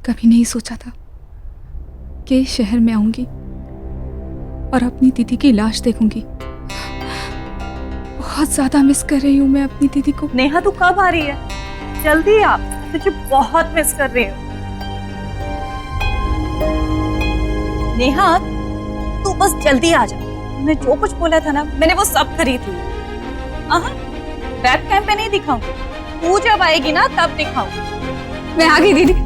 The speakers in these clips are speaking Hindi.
कभी नहीं सोचा था कि इस शहर में आऊंगी और अपनी दीदी की लाश देखूंगी। बहुत ज्यादा मिस कर रही हूँ मैं अपनी दीदी को। नेहा तू कब आ रही है? जल्दी आ, तुझे बहुत मिस कर रही हूँ। नेहा तू बस जल्दी आ जा। मैं जो कुछ बोला था ना, मैंने वो सब खरीद लिया। वेब कैम पे नहीं दिखाऊंगी, तू जब आएगी ना तब दिखाऊंगी। मैं आ गई दीदी।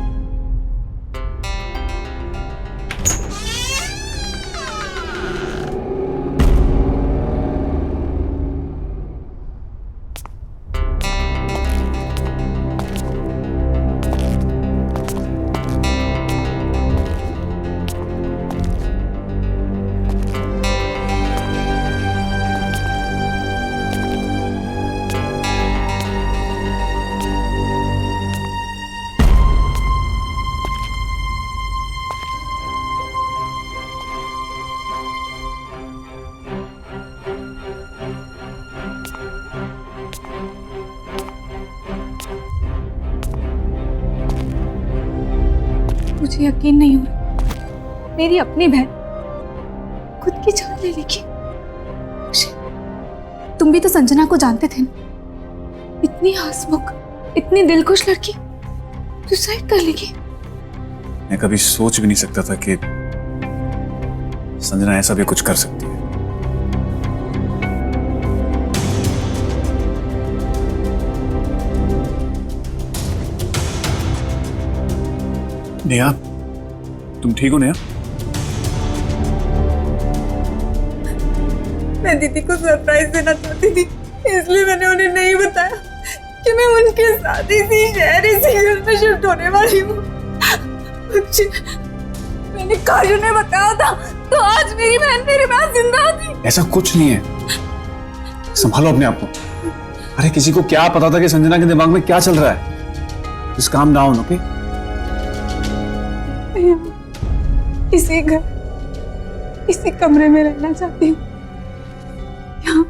मुझे यकीन नहीं हो रहा, मेरी अपनी बहन खुद की जान ले लेगी। तुम भी तो संजना को जानते थे ना, इतनी हंसमुख, इतनी दिलखुश लड़की सुसाइड कर लेगी। मैं कभी सोच भी नहीं सकता था कि संजना ऐसा भी कुछ कर सकती है। नेहा, तुम ठीक हो नेहा? मैं दीदी को सरप्राइज देना चाहती थी, इसलिए मैंने उन्हें नहीं बताया कि मैं उनके साथ इसी शहर, इसी घर में शिफ्ट होने वाली हूँ। मैंने काजू ने बताया था तो आज मेरी बहन मेरे पास जिंदा थी। ऐसा कुछ नहीं है, संभालो अपने आप को। अरे किसी को क्या पता था कि संजना के दिमाग में क्या चल रहा है। Just calm down, okay? इसी घर, इसी कमरे में रहना चाहती हूँ। यहाँ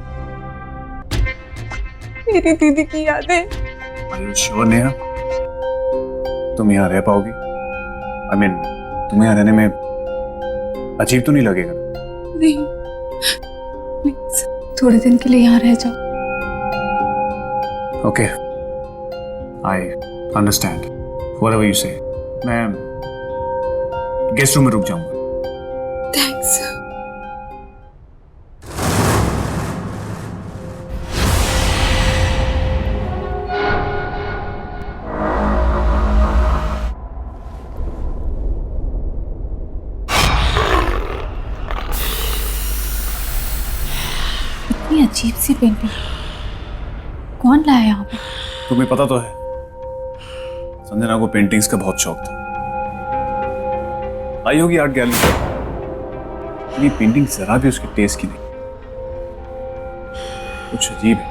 मेरी दीदी की यादें। Are you sure Neha? तुम यहाँ रह पाओगी? I mean, तुम्हें यहाँ रहने में अजीब तो नहीं लगेगा? नहीं, प्लीज थोड़े दिन के लिए यहाँ रह जाओ। Okay, I understand. Whatever you say. मैं गेस्ट रूम में रुक जाऊंगा। थैंक्स। इतनी अजीब सी पेंटिंग कौन लाया यहाँ पे? तुम्हें पता तो है, संजना को पेंटिंग्स का बहुत शौक था। आई होगी आर्ट गैलरी। ये पेंटिंग जरा भी उसके टेस्ट की नहीं, कुछ अजीब है।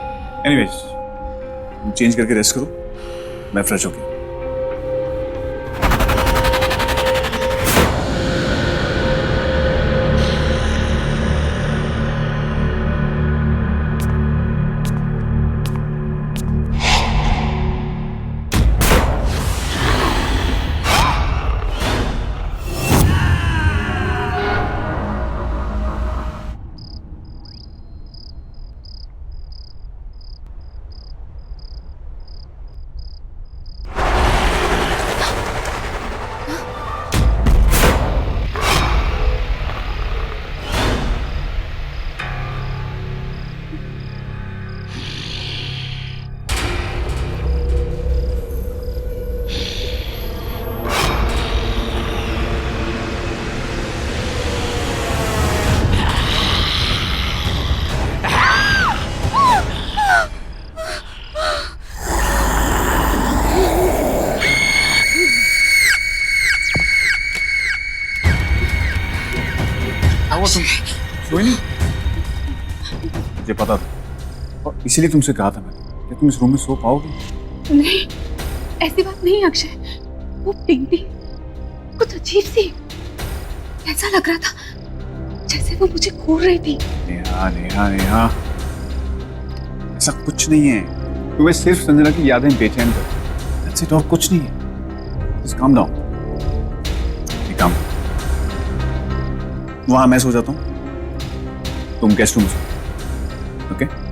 एनीवेज, चेंज करके रेस्ट करो, मैं फ्रेश हो गया। तुम सोई नहीं? मुझे पता था और इसीलिए तुमसे कहा था मैंने कि तुम इस रूम में सो पाओगी। नहीं, ऐसी बात नहीं अक्षय। वो पेंटिंग कुछ अजीब सी, ऐसा लग रहा था जैसे वो मुझे घूर रही थी। नेहा नेहा नेहा, ऐसा कुछ नहीं है। तुम्हें सिर्फ संजना की यादें बेचैन कर, और कुछ नहीं है। Just calm down. काम वहां मैं सो जाता हूँ, तुम गेस्ट रूम सो। ओके?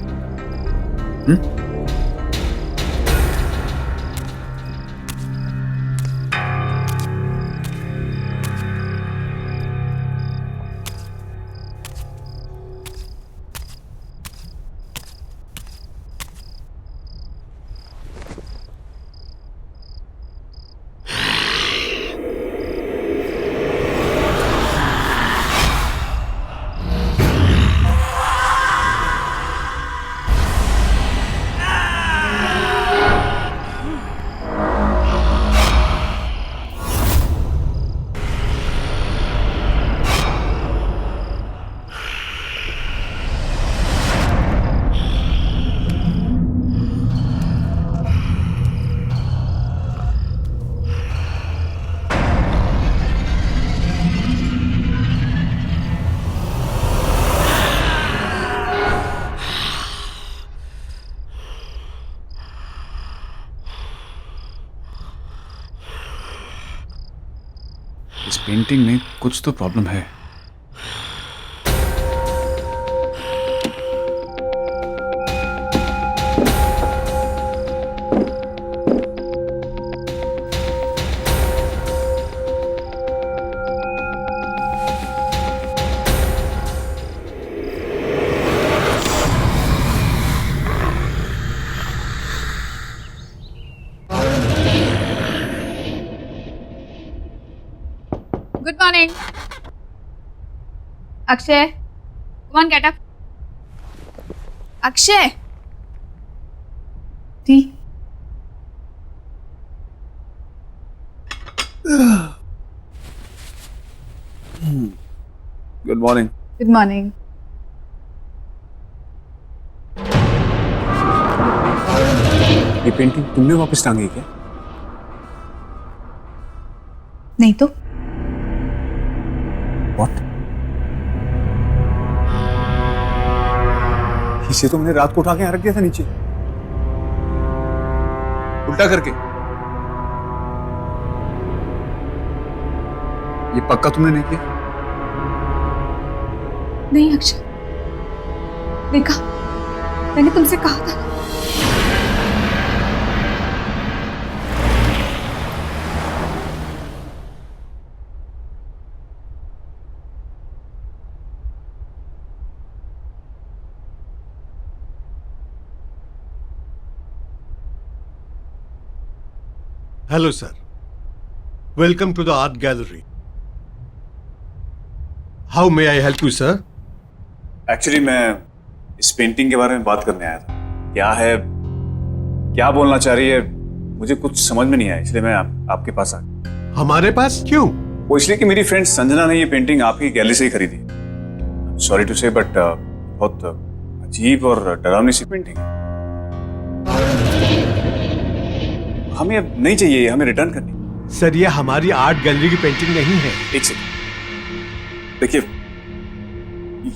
इस पेंटिंग में कुछ तो प्रॉब्लम है। Good morning. Akshay, come on, get up. Akshay. Tea. Good morning. Good morning. ये पेंटिंग तुमने वापस टांगी क्या? नहीं तो What? इसे तुमने रात को उठा के यहाँ रख दिया था नीचे, उल्टा करके। ये पक्का तुमने नहीं किया? नहीं अक्षय, देखा, मैंने तुमसे कहा था। Hello, sir. Welcome to the art gallery. How may I help you, sir? Actually मैं इस पेंटिंग के बारे में बात करने आया था। क्या है, क्या बोलना चाह रही है, मुझे कुछ समझ में नहीं आया, इसलिए मैं आपके पास आ गया। हमारे पास क्यों? वो इसलिए कि मेरी फ्रेंड संजना ने ये पेंटिंग आपकी गैलरी से ही खरीदी। सॉरी टू से, बट बहुत अजीब और डरावनी सी पेंटिंग है। हमें अब नहीं चाहिए, हमें रिटर्न करनी। सर, ये हमारी आर्ट गैलरी की पेंटिंग नहीं है। एक सेकंड, देखिए,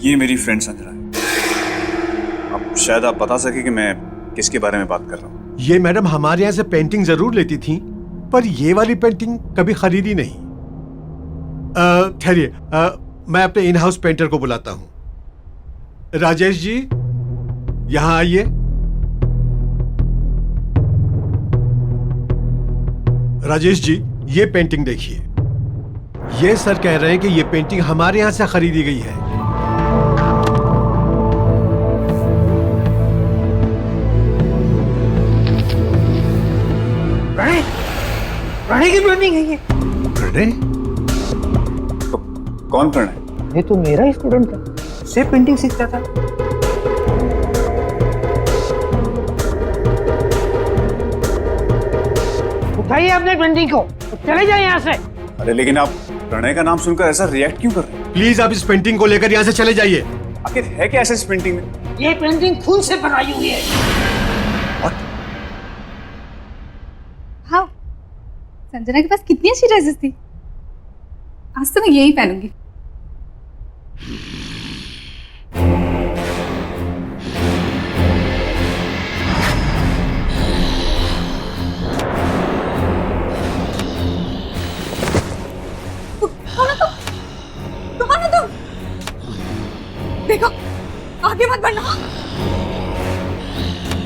ये मेरी फ्रेंड संजना है। अब शायद आप बता सके कि मैं किसके बारे में बात कर रहा हूँ। ये मैडम हमारे यहाँ से पेंटिंग जरूर लेती थी, पर ये वाली पेंटिंग कभी खरीदी नहीं। ठहरिए, मैं अपने इन हाउस पेंटर को बुलाता हूँ। राजेश जी, यहाँ आइए। राजेश जी, ये पेंटिंग देखिए। ये सर कह रहे हैं कि ये पेंटिंग हमारे यहाँ से खरीदी गई है। प्रणय की पेंटिंग है ये। प्रणय? तो कौन प्रणय? ये तो मेरा ही स्टूडेंट था, से पेंटिंग सीखता था। उठाइए अपने पेंटिंग को, चले जाए यहाँ से। अरे लेकिन आप प्रणय का नाम सुनकर ऐसा रिएक्ट क्यों कर रहे हैं? प्लीज आप इस पेंटिंग को लेकर यहाँ से चले जाइए। आखिर है क्या ऐसा इस पेंटिंग में? ये पेंटिंग खून से बनाई हुई है। हाँ, संजना के पास कितनी अच्छी ड्रेसेस थी। आज तो मैं यही पहनूंगी। मत बढ़ना,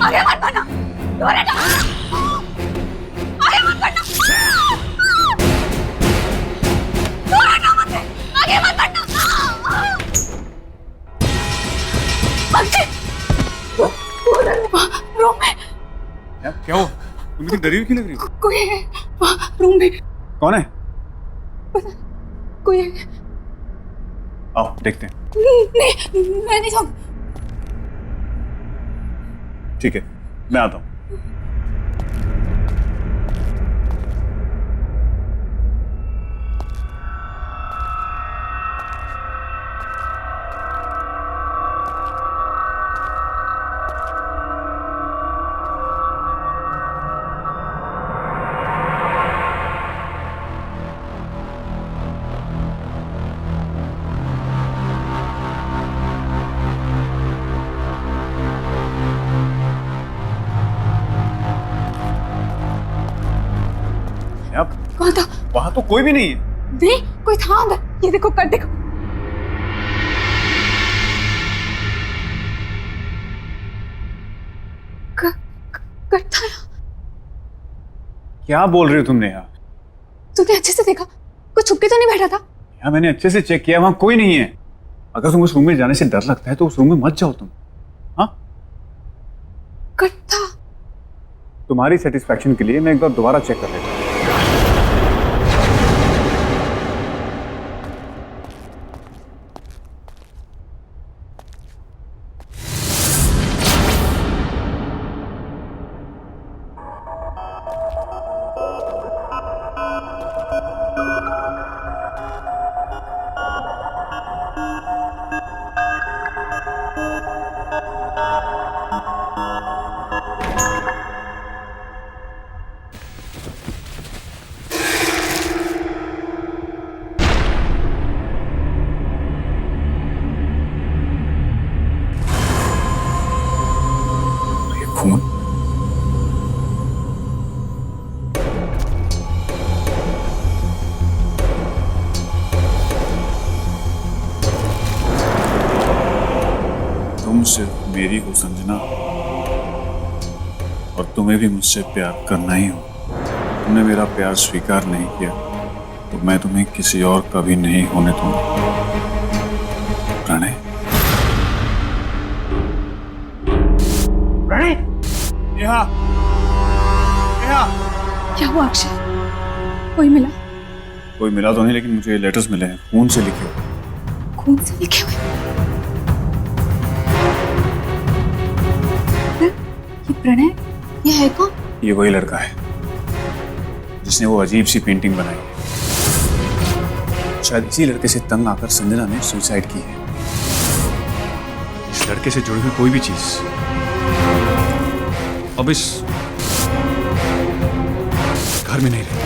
आगे मत बढ़ना, दूर हटो, आगे मत बढ़ना, दूर हटो मुझसे, आगे मत बढ़ना। बच्चे, रूम में क्या हुआ? तुम इतनी डरी हुई क्यों लग रही हो? कोई है रूम में, कौन है? कोई है। आओ देखते हैं। नहीं, मैं नहीं जाऊँ। ठीक है, मैं आता हूँ। अब कौन था? वहां तो कोई भी नहीं है। नहीं, कोई था अंदर। ये देखो, कट देखो। कट था। क्या बोल रही हो तुमने यार? तूने अच्छे से देखा? कोई छुप के तो नहीं बैठा था? यार मैंने अच्छे से चेक किया, वहां कोई नहीं है। अगर तुम उस रूम में जाने से डर लगता है तो उस रूम में मत जाओ तुम। हाँ, कट था। तुम्हारी सेटिस्फैक्शन के लिए मैं एक बार दोबारा चेक कर लेता हूँ। खून? तुम सिर्फ मेरी को समझना और तुम्हें भी मुझसे प्यार करना ही हो। तुमने मेरा प्यार स्वीकार नहीं किया तो मैं तुम्हें किसी और का भी नहीं होने दूंगा। प्रणय, प्रणय, नेहा, नेहा। क्या हुआ अक्षय? कोई मिला? कोई मिला तो नहीं, लेकिन मुझे ये लेटर्स मिले हैं, खून से लिखे हुए। खून से लिखे हुए? ये प्रणय, ये है कौन? ये वही लड़का है जिसने वो अजीब सी पेंटिंग बनाई है। शायद इसी लड़के से तंग आकर संजना ने सुसाइड की है। इस लड़के से जुड़ी हुई कोई भी चीज अब इस घर में नहीं रही।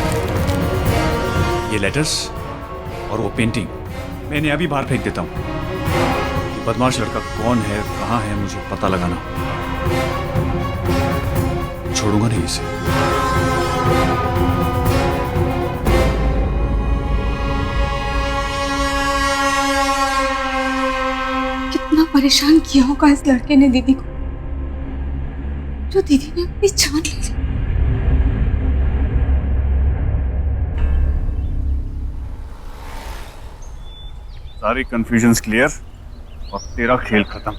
ये लेटर्स और वो पेंटिंग मैं इन्हें अभी बाहर फेंक देता हूं। ये बदमाश लड़का कौन है, कहां है, मुझे पता लगाना। छोड़ूंगा नहीं इसे। कितना परेशान किया होगा इस लड़के ने दीदी को, जो दीदी ने अपनी जान ले ली। सारी कंफ्यूजन्स क्लियर और तेरा खेल खत्म।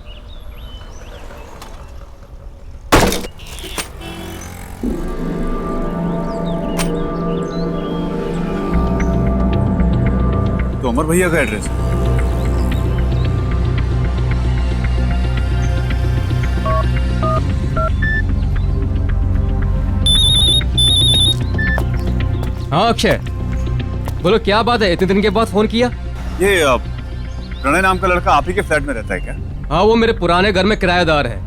तो अमर भैया का एड्रेस है। हाँ अक्षय, बोलो क्या बात है, इतने दिन के बाद फोन किया? ये प्रणय नाम का लड़का आप ही के फ्लैट में रहता है क्या? हाँ, वो मेरे पुराने घर में किराएदार है।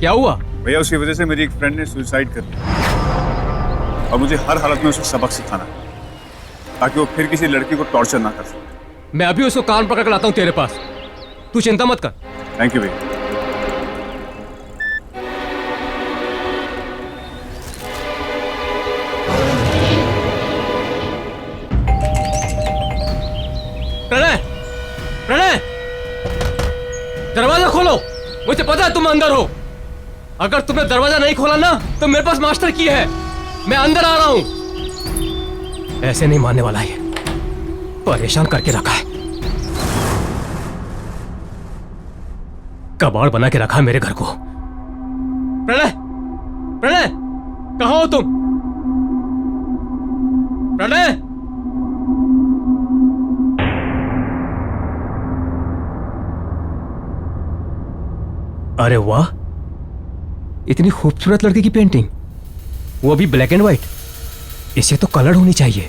क्या हुआ? भैया उसकी वजह से मेरी एक फ्रेंड ने सुसाइड कर लिया और मुझे हर हालत में उसे सबक सिखाना है ताकि वो फिर किसी लड़की को टॉर्चर ना कर सके। मैं अभी उसको कान पकड़ कर लाता हूँ तेरे पास, तू चिंता मत कर। थैंक यू भैया। प्रणय, प्रणय, दरवाजा खोलो, मुझे मुझे पता है तुम अंदर हो। अगर तुमने दरवाजा नहीं खोला ना तो मेरे पास मास्टर की है, मैं अंदर आ रहा हूं। ऐसे नहीं मानने वाला ये, परेशान करके रखा है, कबाड़ बना के रखा है मेरे घर को। प्रणय, प्रणय, कहां हो तुम? प्रणय, अरे वाह, इतनी खूबसूरत लड़की की पेंटिंग, वो भी ब्लैक एंड व्हाइट। इसे तो कलर होनी चाहिए।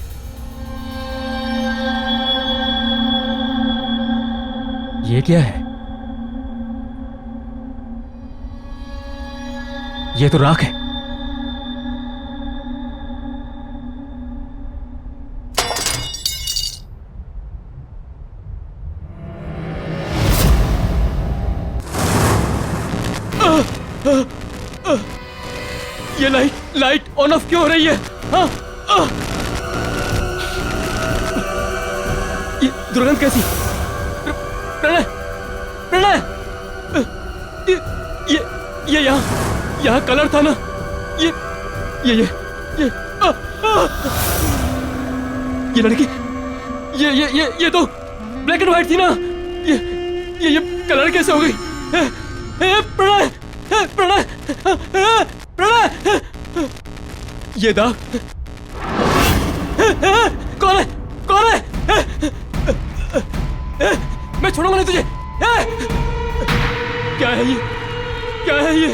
ये क्या है? ये तो राख है। ये लाइट ऑन ऑफ क्यों हो रही है? ये दुर्गंध कैसी? प्रणय, प्रणय, ये यहाँ कलर था ना? ये लड़की, ये तो ब्लैक एंड व्हाइट थी ना? ये कलर कैसे हो गई? प्रणय, प्रणय, प्रणय, ये दाग कौन है? कौन है? मैं छोड़ूंगा नहीं तुझे। क्या है ये? क्या है ये?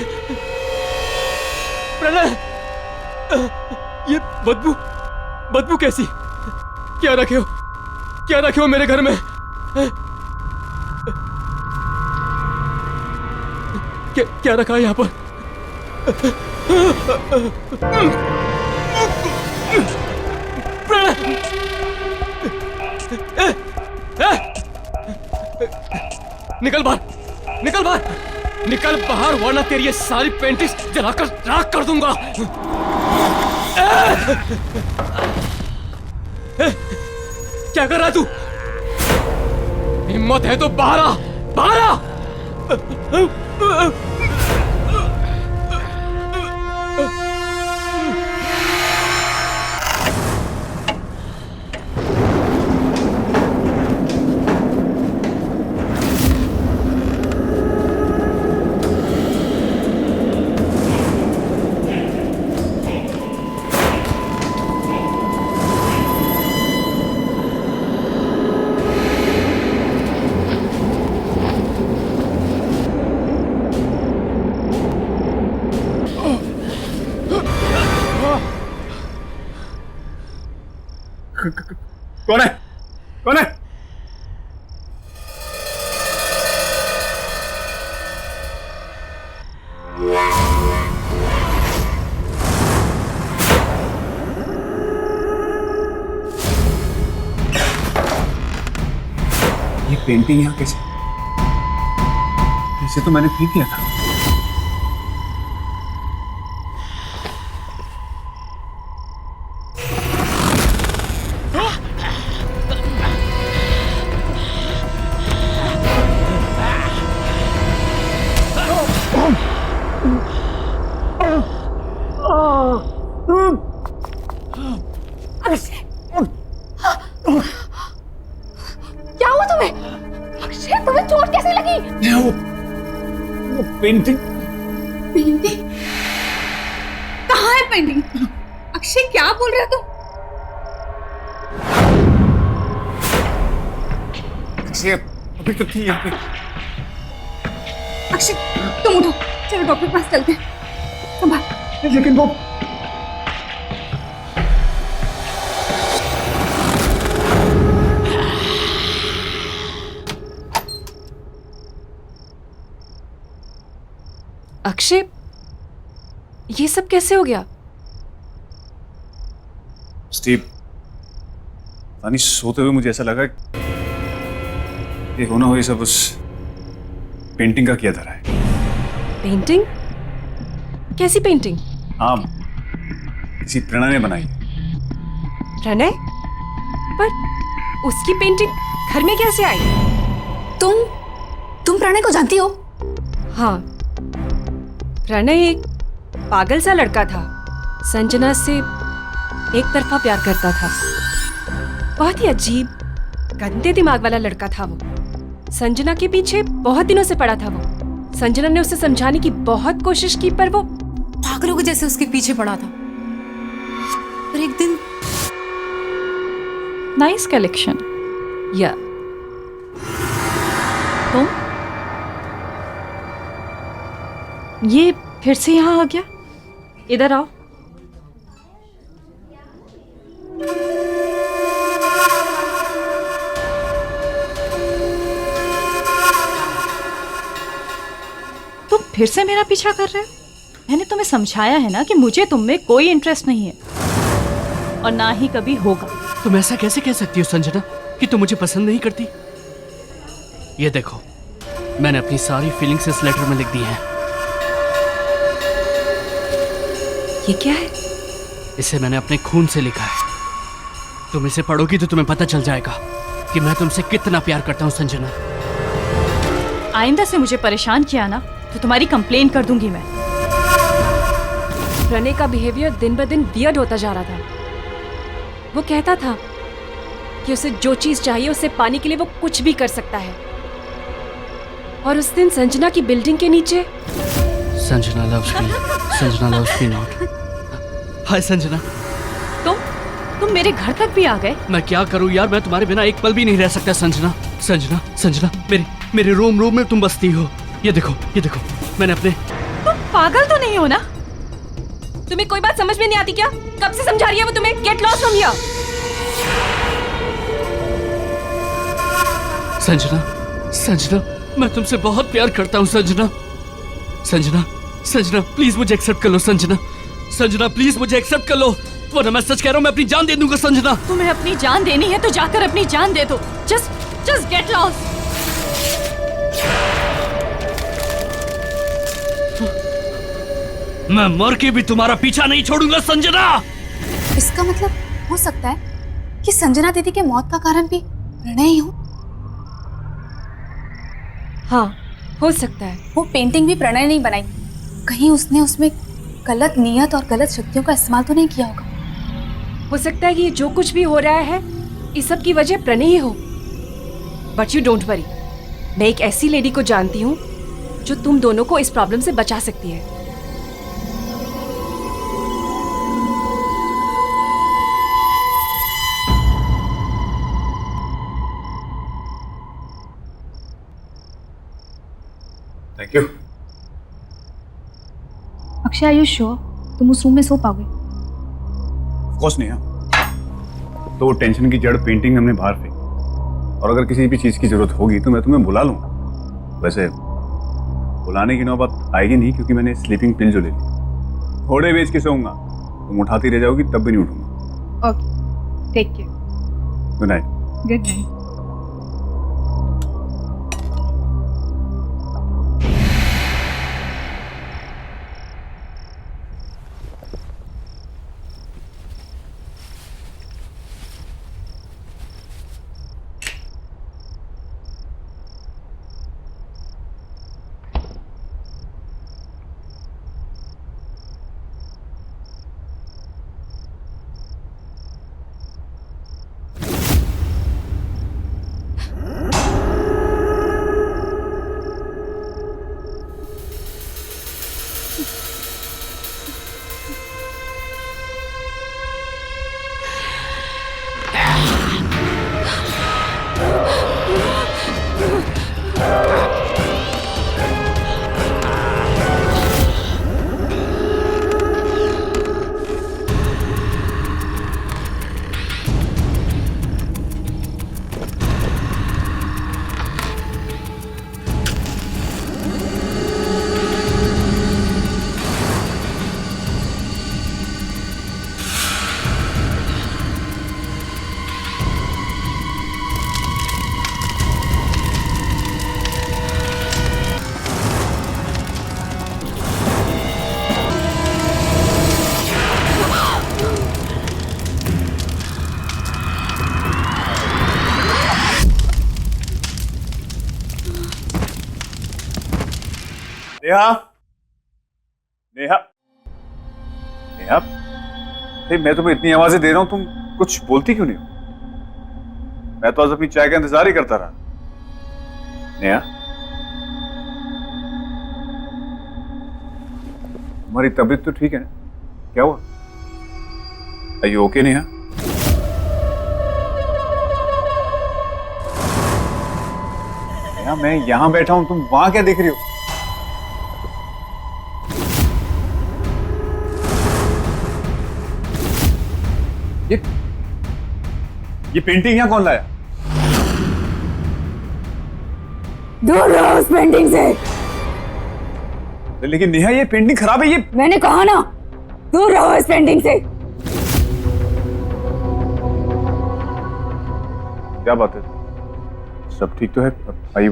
प्रणय, ये बदबू कैसी? क्या रखे हो? क्या रखे हो मेरे घर में? क्या रखा है यहाँ पर? निकल बाहर, निकल बाहर, निकल बाहर, वरना तेरी ये सारी पेंटिंग्स जलाकर राख कर दूंगा। क्या कर रहा है तू? हिम्मत है तो बाहर आ, बाहर आ। कौन है? कौन है? ये पेंटिंग यहाँ कैसे? इसे तो मैंने खरीद दिया था। क्या हुआ तुम्हें? अक्षय, तुम्हें चोट कैसे लगी? वो पेंटिंग। पेंटिंग? कहाँ है पेंटिंग? अक्षय, क्या बोल रहे हो तुम? अक्षय अभी तो थी यहाँ पे। अक्षय, तुम उठो, चलो डॉक्टर के पास चलते हैं। संभाल। लेकिन वो अक्षय, ये सब कैसे हो गया? स्टीव, यानी सोते हुए मुझे ऐसा लगा ये होना हो ये सब उस पेंटिंग का किया धरा है। पेंटिंग? कैसी पेंटिंग? हाँ, किसी प्रणय ने बनाई। प्रणय? पर उसकी पेंटिंग घर में कैसे आई? तुम प्रणय को जानती हो? हाँ, प्रणय एक पागल सा लड़का था। संजना से एक तरफा प्यार करता था। बहुत ही अजीब, गंदे दिमाग वाला लड़का था वो। संजना के पीछे बहुत दिनों से पड़ा था वो। संजना ने उसे समझाने की बहुत कोशिश की, पर वो पागलों के जैसे उसके पीछे पड़ा था। पर एक दिन नाइस कलेक्शन। या तुम ये फिर से यहाँ आ गया? इधर आओ। तुम फिर से मेरा पीछा कर रहे हो? मैंने तुम्हें समझाया है ना कि मुझे तुम में कोई इंटरेस्ट नहीं है और ना ही कभी होगा। तुम ऐसा कैसे कह सकती हो संजना कि तुम मुझे पसंद नहीं करती? ये देखो, मैंने अपनी सारी फीलिंग्स इस लेटर में लिख दी हैं। ये क्या है? इसे मैंने अपने खून से लिखा है। तुम इसे पढ़ोगी तो तुम्हें पता चल जाएगा कि मैं तुमसे कितना प्यार करता हूँ संजना। आइंदा से मुझे परेशान किया ना तो तुम्हारी कंप्लेन कर दूंगी मैं। प्रणय का बिहेवियर दिन ब दिन वियर्ड होता जा रहा था। वो कहता था कि उसे जो चीज चाहिए उसे पाने के लिए वो कुछ भी कर सकता है। और उस दिन संजना की बिल्डिंग के नीचे Sanjana loves me, Sanjana loves me not. Hi Sanjana. तुम मेरे घर तक भी आ गए? मैं क्या करूं यार, मैं तुम्हारे बिना एक पल भी नहीं रह सकता संजना। संजना, संजना, मेरे रोम रोम में तुम बसती हो। ये देखो, मैंने अपने... तुम पागल तो नहीं हो ना? तुम्हें कोई बात समझ में नहीं आती क्या? कब से समझा रही है वो तुम्हें? Get lost from here. Sanjana, मैं तुमसे बहुत प्यार करता हूँ संजना। संजना, प्लीज मुझे एक्सेप्ट कर लो संजना, प्लीज मुझे एक्सेप्ट कर लो, वरना मैं सच कह रहा हूँ, मैं अपनी जान दे दूंगा संजना। तुम्हें अपनी जान देनी है तो जाकर अपनी जान दे दो। Just get lost. मैं मर के भी तुम्हारा पीछा नहीं छोड़ूंगा संजना। इसका मतलब हो सकता है कि संजना दीदी के मौत का कारण भी प्रणय ही हो। हाँ, हो सकता है। वो पेंटिंग भी प्रणय नहीं बनाई। कहीं उसने उसमें गलत नियत और गलत शक्तियों का इस्तेमाल तो नहीं किया होगा। हो सकता है कि ये जो कुछ भी हो रहा है इस सब की वजह प्रणय ही हो। बट यू डोंट वरी, मैं एक ऐसी लेडी को जानती हूँ जो तुम दोनों को इस प्रॉब्लम से बचा सकती है। Thank you. Akshay, are you sure तुम उस रूम में सो पाओगे? ऑफ कोर्स नहीं। हाँ, तो टेंशन की जड़ पेंटिंग हमने बाहर फेंकी, और अगर किसी भी चीज़ की जरूरत होगी तो मैं तुम्हें बुला लूँगा। वैसे बुलाने की नौबत आएगी नहीं, क्योंकि मैंने स्लीपिंग पिल जो ले ली, थोड़े बेच के सोऊंगा, तुम उठाती रह जाओगी तब भी नहीं उठूंगा। Okay, take care. Good night. Good night. Neha, Neha, Neha, अरे मैं तुम्हें इतनी आवाजें दे रहा हूं, तुम कुछ बोलती क्यों नहीं हो? मैं तो आज अपनी चाय का इंतजार ही करता रहा। नेहा, तुम्हारी तबीयत तो ठीक है ना? क्या हुआ? Are you okay, Neha? Neha, मैं यहां बैठा हूं, तुम वहां क्या देख रही हो? ये पेंटिंग यहां कौन लाया? दूर रहो उस पेंटिंग से। लेकिन नेहा, ये पेंटिंग खराब है। ये मैंने कहा ना, दूर रहो इस पेंटिंग से। क्या बात है? सब ठीक तो है? Are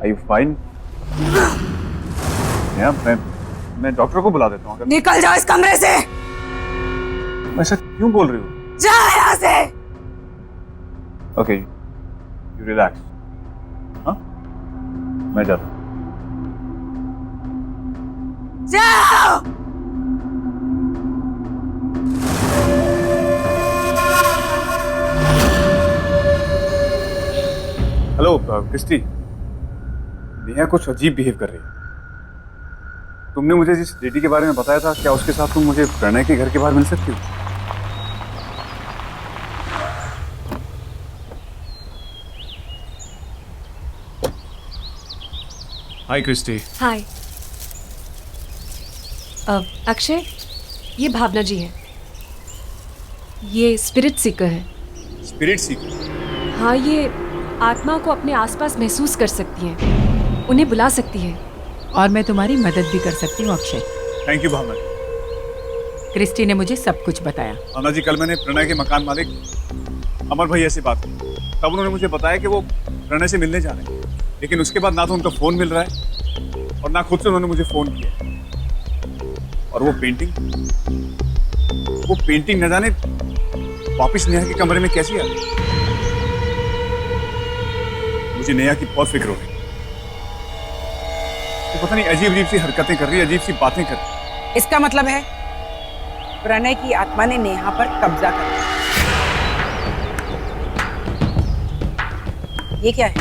you fine? नेहा, मैं डॉक्टर को बुला देता हूँ। निकल जाओ इस कमरे से। ऐसा क्यों बोल रही हो? जा यहाँ से। Okay, you relax. हाँ, मैं जाता हूँ। जाओ। हेलो क्रिस्टी, नेहा कुछ अजीब बिहेव कर रही है। तुमने मुझे जिस लेडी के बारे में बताया था, क्या उसके साथ तुम मुझे प्रणय के घर के बाहर मिल सकती हो? हाय क्रिस्टी। हाय। अक्षय, ये भावना जी है। ये स्पिरिट सीकर है। स्पिरिट सीकर? हाँ, ये आत्मा को अपने आसपास महसूस कर सकती हैं, उन्हें बुला सकती है। और मैं तुम्हारी मदद भी कर सकती हूँ Akshay. Thank you Bhavna. Christy ने मुझे सब कुछ बताया। भावना जी, कल मैंने प्रणय के मकान मालिक अमर भैया से बात की, तब उन्होंने मुझे बताया कि वो प्रणय से मिलने जा रहे हैं। लेकिन उसके बाद ना तो उनका फोन मिल रहा है और ना खुद से उन्होंने मुझे फोन किया। और वो पेंटिंग न जाने वापस नेहा के कमरे में कैसी आ गई। मुझे नेहा की बहुत फिक्र हो रही है। तो पता नहीं अजीब अजीब सी हरकतें कर रही है, अजीब सी बातें कर रही है। इसका मतलब है प्रणय की आत्मा ने नेहा पर कब्जा कर लिया। ये क्या है?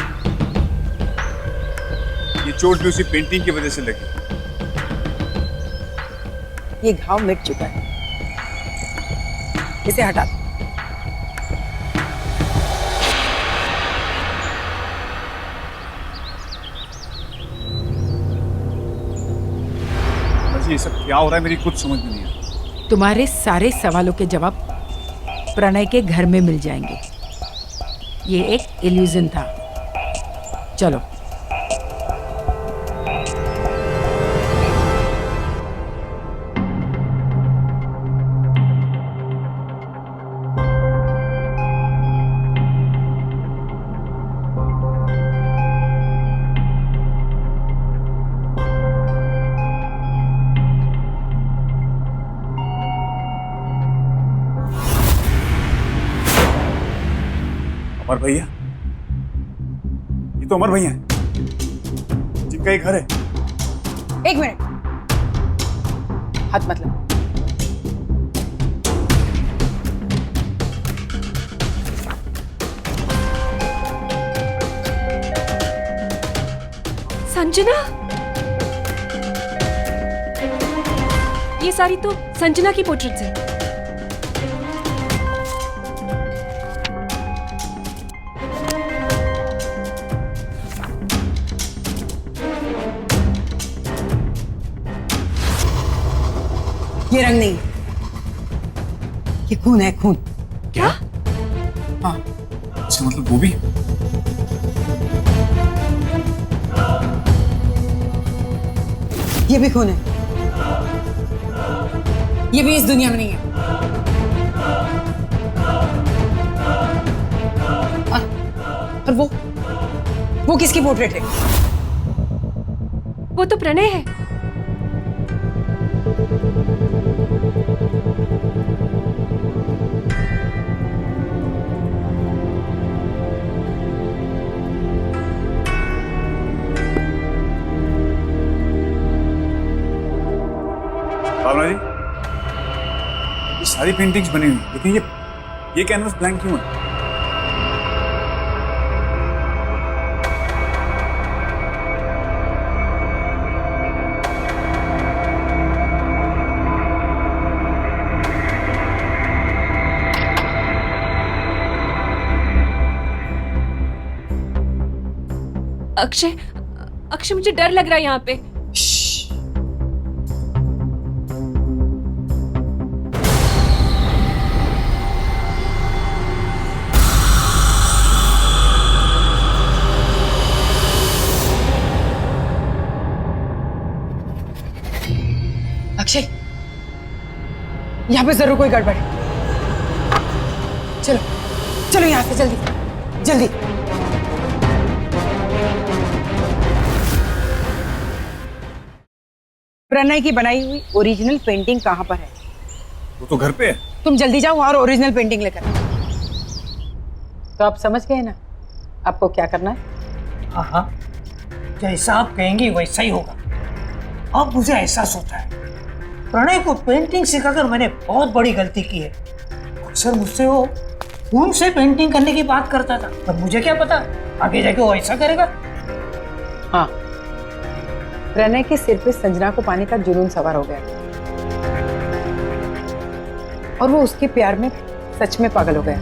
ये चोट भी उसी पेंटिंग की वजह से लगी। ये घाव मिट चुका है, इसे हटा दो। ये सब क्या हो रहा है, मेरी कुछ समझ में नहीं आ रहा। तुम्हारे सारे सवालों के जवाब प्रणय के घर में मिल जाएंगे। ये एक इल्यूजन था। चलो। अमर भैया, ये तो अमर भैया हैं, जिनका ये घर है। एक मिनट, हाथ मत लो। संजना, ये सारी तो संजना की पोर्ट्रेट्स है। ये रंग नहीं, ये खून है, खून। क्या? हाँ। अच्छा, मतलब वो भी? ये भी खून है। ये भी इस दुनिया में नहीं है। और वो किसकी पोर्ट्रेट है? वो तो प्रणय है। ये सारी पेंटिंग्स बनी हुई, लेकिन ये कैनवस ब्लैंक क्यों है? अक्षय, अक्षय मुझे डर लग रहा है यहाँ पे। अक्षय, यहाँ पे जरूर कोई गड़बड़ है। चलो चलो यहाँ से जल्दी जल्दी। प्रणय की बनाई हुई ओरिजिनल पेंटिंग कहाँ पर है? वो तो घर पे है। तुम जल्दी जाओ और ओरिजिनल पेंटिंग लेकर। तो आप समझ गए ना आपको क्या करना है? हाँ हाँ, जैसा आप कहेंगे वैसा ही होगा। अब मुझे एहसास होता है प्रणय को पेंटिंग सिखाकर मैंने बहुत बड़ी गलती की है। अक्सर मुझसे वो खून से पेंटिंग करने की बात करता था, पर मुझे क्या पता आगे जाके वो ऐसा करेगा। हाँ, प्रणय के सिर पे संजना को पाने का जुनून सवार हो गया और वो उसके प्यार में सच में पागल हो गया।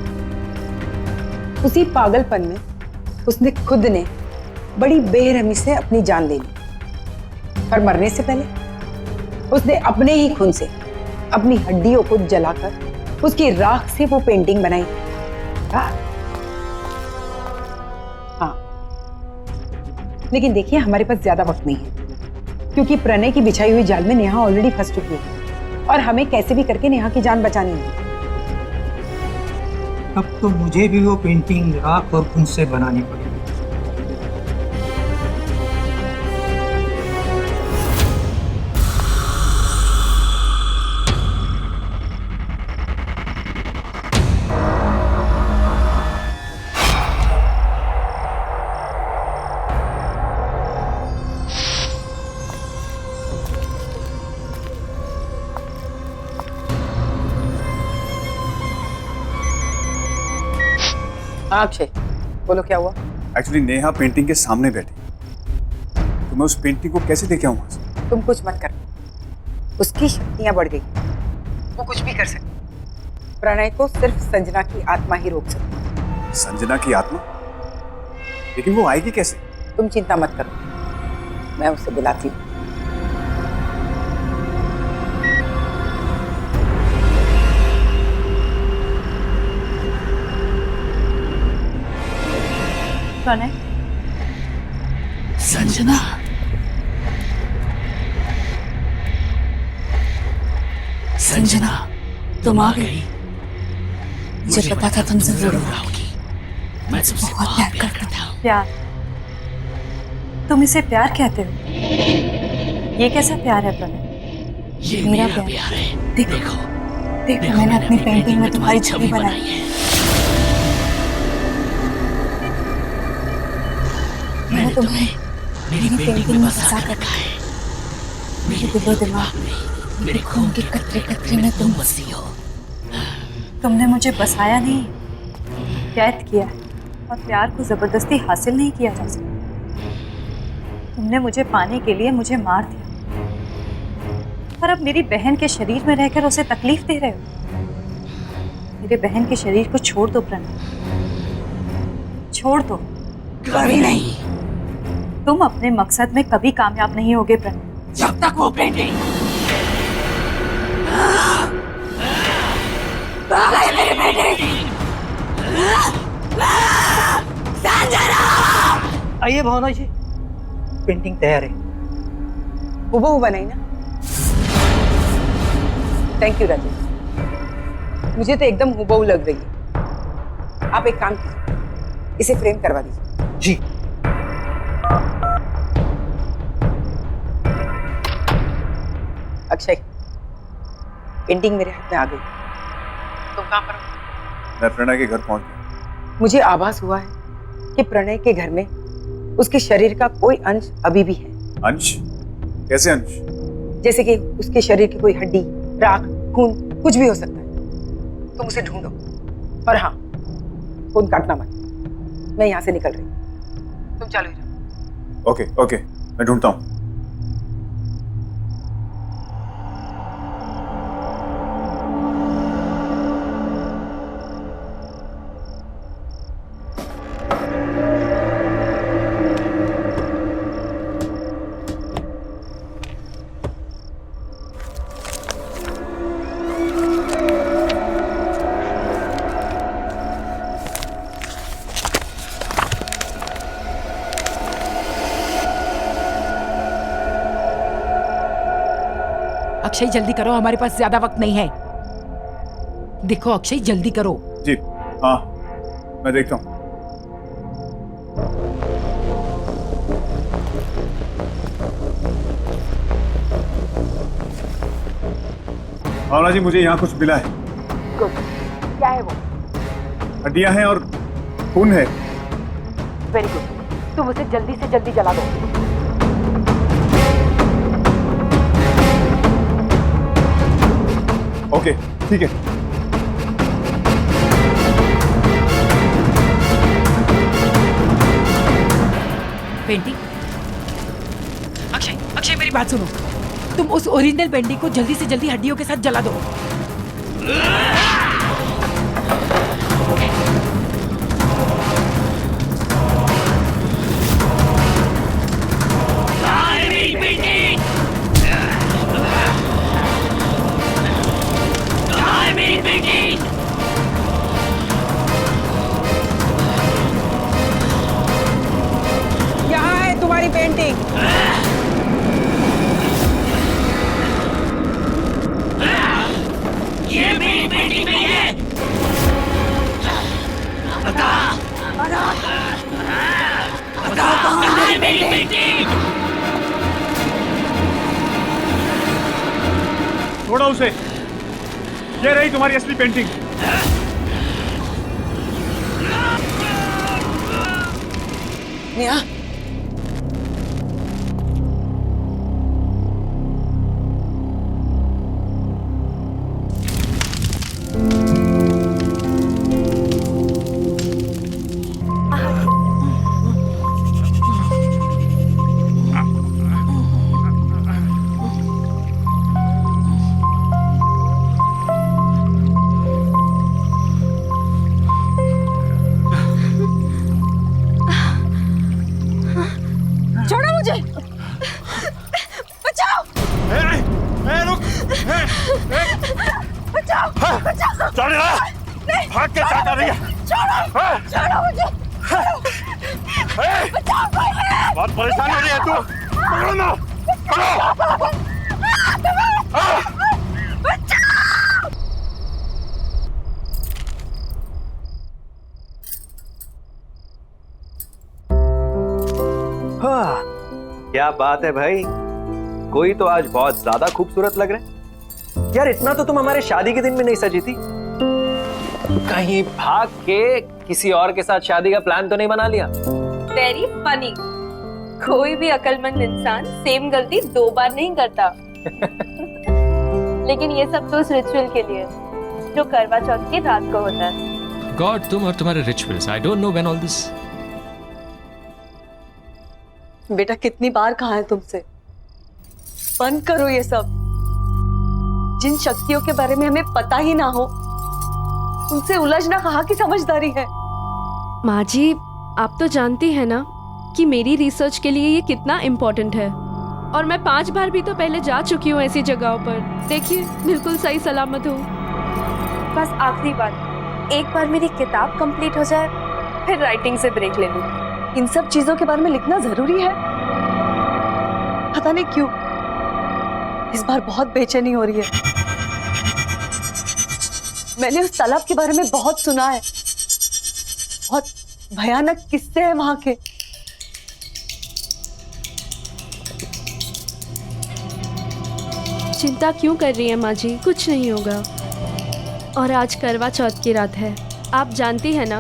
उसी पागलपन में उसने खुद ने बड़ी बेरहमी से अपनी जान ले ली, पर मरने से पहले उसने अपने ही खून से अपनी हड्डियों को जलाकर उसकी राख से वो पेंटिंग बनाई। हाँ, लेकिन देखिए हमारे पास ज्यादा वक्त नहीं है, क्योंकि प्रणय की बिछाई हुई जाल में नेहा ऑलरेडी फंस चुकी है और हमें कैसे भी करके नेहा की जान बचानी है। अब तो मुझे भी वो पेंटिंग राख और खून से बनानी पड़ेगी। अक्षय, बोलो क्या हुआ? एक्चुअली नेहा पेंटिंग के सामने बैठी, तो मैं उस पेंटिंग को कैसे लेके आऊं वहां से? तुम कुछ मत कर, उसकी शक्तियां बढ़ गई, वो कुछ भी कर सकती। प्रणय को सिर्फ संजना की आत्मा ही रोक सकती। संजना की आत्मा? लेकिन वो आएगी कैसे? तुम चिंता मत करो, मैं उसे बुलाती हूँ। प्रणय, संजना, संजना, तुम आ गई। मुझे पता था तुम जरूर आओगी। मैं तुमसे बहुत प्यार करता हूँ। प्यार? तुम इसे प्यार कहते हो? ये कैसा प्यार है प्रणय? ये मेरा प्यार है। देखो, देखो मैंने अपनी पेंटिंग में तुम्हारी छवि बनाई है। मैंने तुम्हें मेरी पेंटिंग में फंसा कर रखा है। मेरे दिलो दिमाग में, मेरे खून के कतरे कतरे में तुम बसी हो। तुमने मुझे बसाया नहीं, कैद किया है, और प्यार को जबरदस्ती हासिल नहीं किया जा सकता। तुमने मुझे पाने के लिए मुझे मार दिया, पर अब मेरी बहन के शरीर में रहकर उसे तकलीफ दे रहे हो। मेरे बहन के शरीर को छोड़ दो प्रणय, छोड़ दो। कभी नहीं। तुम अपने मकसद में कभी कामयाब नहीं होगे प्रणय, जब तक वो पेंटिंग मेरे बेटे। आइए भावना जी, पेंटिंग तैयार है। हुबहू बनाई ना? थैंक यू राजेश, मुझे तो एकदम हुबहू लग रही है। आप एक काम कीजिए, इसे फ्रेम करवा दीजिए। जी। अक्षय, पेंटिंग मेरे हाथ में आ गई। तुम कहाँ पर हो? मैं प्रणय के घर पहुंच गया। मुझे आभास हुआ है कि प्रणय के घर में उसके शरीर का कोई अंश अभी भी है। अंश? कैसे अंश? जैसे कि उसके शरीर की कोई हड्डी, राख, खून, कुछ भी हो सकता है। तुम उसे ढूंढो। और हाँ, फोन काटना मत, मैं यहाँ से निकल रही हूँ, तुम चालू ही रहो। ओके ओके, मैं ढूंढता हूँ। अक्षय जल्दी करो, हमारे पास ज्यादा वक्त नहीं है। देखो अक्षय जल्दी करो। जी हाँ, मैं देखता हूँ। भावना जी, मुझे यहाँ कुछ मिला है। गुड, क्या है वो? हड्डियाँ हैं और खून है। वेरी गुड, तुम उसे जल्दी से जल्दी जला दो। ओके ठीक है। पेंटिंग, अक्षय अक्षय मेरी बात सुनो, तुम उस ओरिजिनल पेंटिंग को जल्दी से जल्दी हड्डियों के साथ जला दो। यहाँ है तुम्हारी पेंटिंग। ये मेरी बेटी नहीं है। बता कहाँ है मेरी बेटी? छोड़ो उसे, ये रही तुम्हारी असली पेंटिंग। नेहा, छोड़ो मुझे, बचाओ, बचाओ, बचाओ, भाग के क्या कर रही है? छोड़ो मुझे, बचाओ, बहुत परेशान हो रही है तू। पकड़ो ना, पकड़ो। क्या बात है भाई, कोई तो आज बहुत ज्यादा खूबसूरत लग रहा है यार। इतना तो तुम हमारे शादी के दिन में नहीं सजी थी। कहीं भाग के किसी और के साथ शादी का प्लान तो नहीं बना लिया? Very funny. कोई भी अक्लमंद इंसान सेम गलती 2 बार नहीं करता। लेकिन ये सब तो उस रिचुअल के लिए जो करवा चौथ की रात को होता है। गॉड, तुम और तुम्हारे rituals, I don't know when all this. बेटा कितनी बार कहा है तुमसे, बंद करो ये सब। जिन शक्तियों के बारे में हमें पता ही ना हो, उनसे उलझना कहाँ की समझदारी है। माँ जी, आप तो जानती हैं ना कि मेरी रिसर्च के लिए ये कितना इम्पोर्टेंट है। और मैं 5 बार भी तो पहले जा चुकी हूँ ऐसी जगहों पर। देखिए, बिल्कुल सही सलामत हूँ। बस आखिरी बात, एक बार मेरी किताब कंप्लीट हो जाए, फिर राइटिंग से ब्रेक ले लूँ। इन सब चीजों के बारे में लिखना जरूरी है? पता नहीं क्यों इस बार बहुत बेचैनी हो रही है। मैंने उस तालाब के बारे में बहुत सुना है, बहुत भयानक किस्से हैं वहां के। चिंता क्यों कर रही है माँ जी, कुछ नहीं होगा। और आज करवा चौथ की रात है, आप जानती है ना,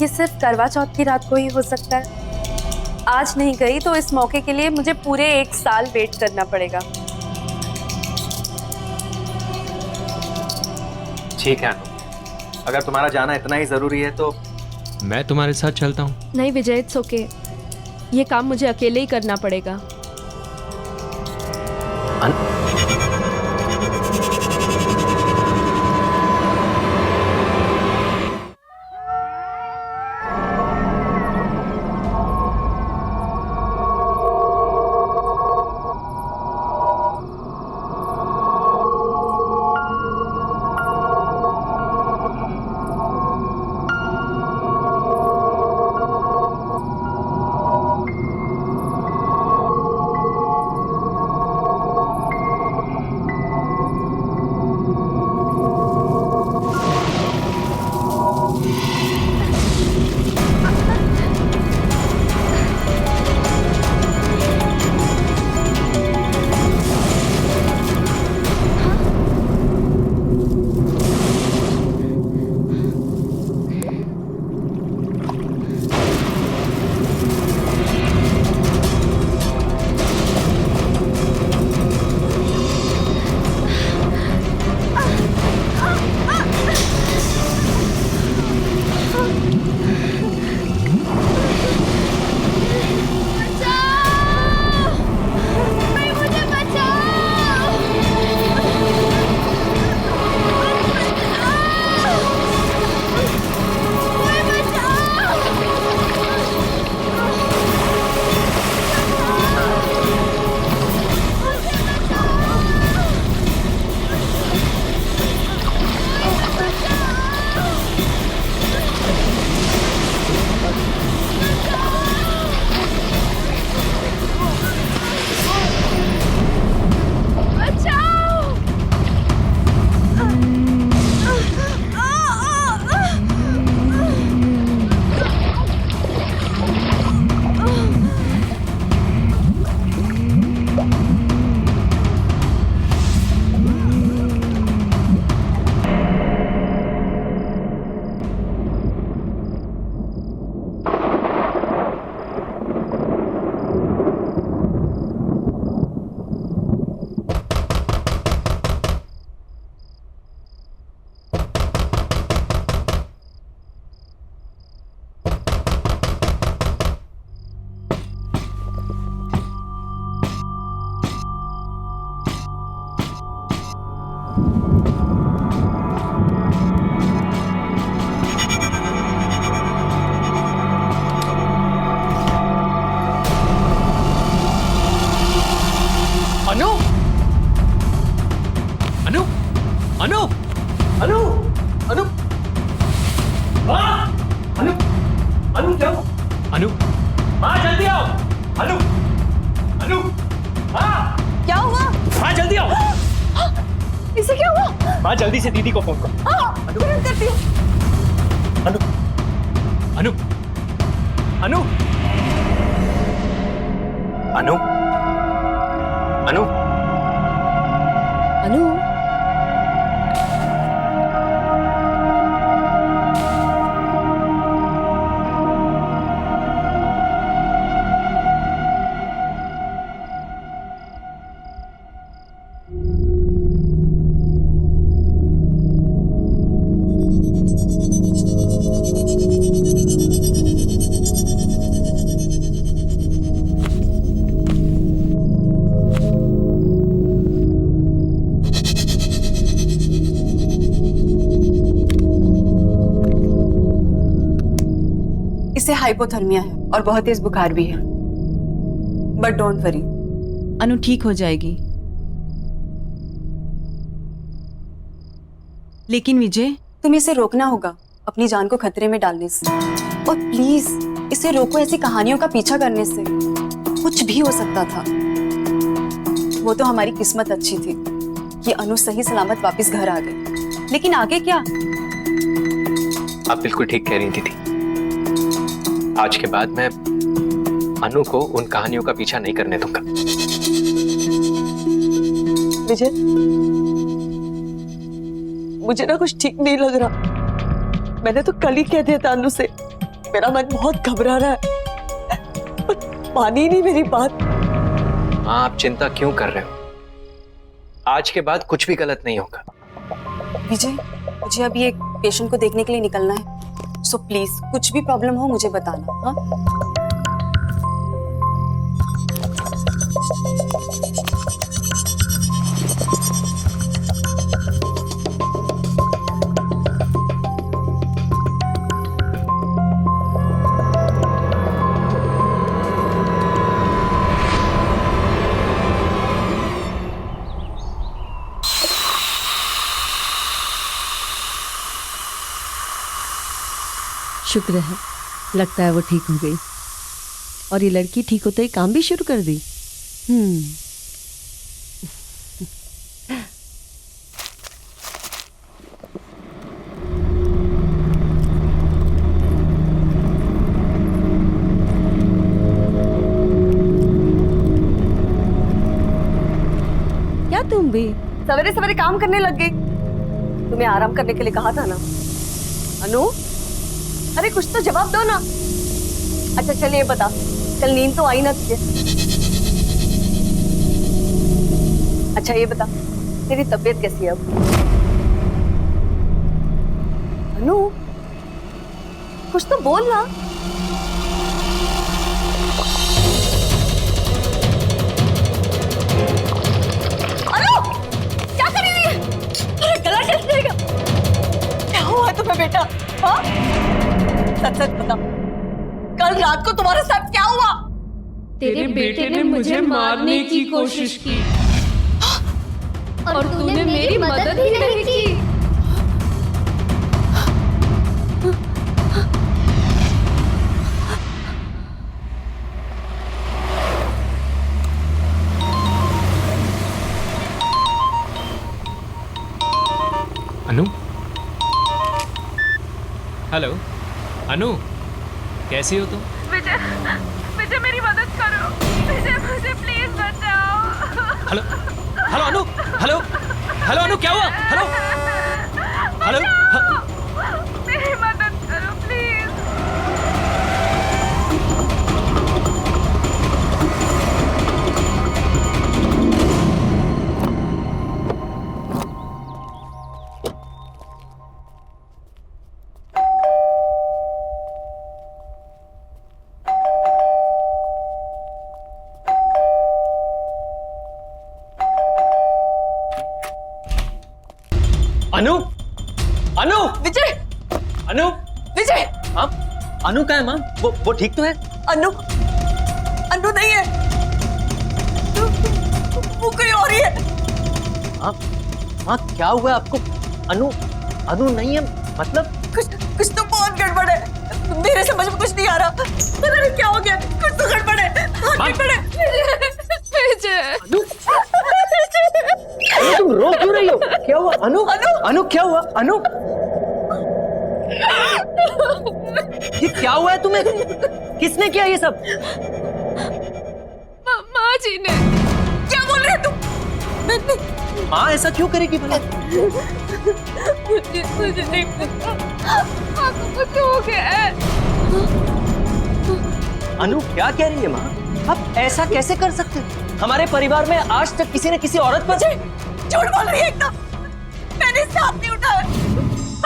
ये सिर्फ करवा चौथ की रात को ही हो सकता है। आज नहीं गई तो इस मौके के लिए मुझे पूरे 1 साल वेट करना पड़ेगा। ठीक है, अगर तुम्हारा जाना इतना ही जरूरी है तो मैं तुम्हारे साथ चलता हूँ। नहीं विजय, इट्स ओके। ये काम मुझे अकेले ही करना पड़ेगा। अनु अनु अनु अनु अनु अनु अनु क्या अनु जल्दी आओ अनु अनु क्या हुआ? जल्दी आओ। इसे क्या हुआ? जल्दी से दीदी को फोन करो। तुरंत करती हूँ। अनु अनु अनु अनु अनु अनु इसे हाइपोथर्मिया है और बहुत तेज बुखार भी है, बट डोंट वरी, अनु ठीक हो जाएगी। लेकिन विजय, तुम्हें इसे रोकना होगा अपनी जान को खतरे में डालने से, और प्लीज इसे रोको ऐसी कहानियों का पीछा करने से। कुछ भी हो सकता था। वो तो हमारी किस्मत अच्छी थी कि अनु सही सलामत वापस घर आ गई, लेकिन आगे क्या? आप बिल्कुल ठीक कह रही थी। आज के बाद मैं अनु को उन कहानियों का पीछा नहीं करने दूंगा। विजय, मुझे ना कुछ ठीक नहीं लग रहा। मैंने तो कल ही कह दिया था अनु से, मेरा मन बहुत घबरा रहा है, पर मानी नहीं मेरी बात। माँ, आप चिंता क्यों कर रहे हो? आज के बाद कुछ भी गलत नहीं होगा। विजय, मुझे अभी एक पेशेंट को देखने के लिए निकलना है, सो प्लीज कुछ भी प्रॉब्लम हो मुझे बताना। हाँ, शुक्र है, लगता है वो ठीक हो गई। और ये लड़की ठीक होते ही काम भी शुरू कर दी। क्या तुम भी सवेरे सवेरे काम करने लग गई? तुम्हें आराम करने के लिए कहा था ना। अनु, अरे कुछ तो जवाब दो ना। अच्छा चलिए बता, कल नींद तो आई ना तुझे? अच्छा ये बता, तेरी तबीयत कैसी है अब? अनु, कुछ तो बोल ना। अनु, क्या कर रही है? अरे गला कैसे जाएगा? क्या हुआ तुम्हें बेटा? हाँ? सच सच बता, कल रात को तुम्हारे साथ क्या हुआ? तेरे बेटे ने मुझे मारने की कोशिश की और तूने मेरी मदद ही नहीं की। अनु, हेलो अनु, कैसी हो तुम? विजय, विजय मेरी मदद करो। विजय मुझे प्लीज बचाओ। हेलो हेलो अनु, हेलो हेलो अनु, क्या हुआ? हेलो हेलो, मेरी मदद करो प्लीज। अनु, अनु, विजय, अनु, विजय, हाँ, अनु का है माँ? वो ठीक तो है? अनु, अनु नहीं है, वो कोई और ही है। हाँ, माँ क्या हुआ आपको? अनु, अनु नहीं है मतलब? कुछ तो बहुत गड़बड़ है, मेरे समझ में कुछ नहीं आ रहा। पता नहीं क्या हो गया, कुछ तो गड़बड़ है। गड़बड़ है। विजय, अनु तुम रो क्यों रही हो? क्या हुआ? अनु, अनु, अनु क्या हुआ? अनु, ये क्या हुआ है तुम्हें? किसने किया ये सब? माँ जी ने। क्या बोल रहे तुम? माँ ऐसा क्यों करेगी भला? मुझे नहीं पता, आपको कुछ हो गया है। अनु क्या कह रही है माँ? आप ऐसा कैसे कर सकते हो? हमारे परिवार में आज तक किसी ने किसी औरत पर झूठ बोल रही है एकदम। मैंने इससे हाथ नहीं उठाया।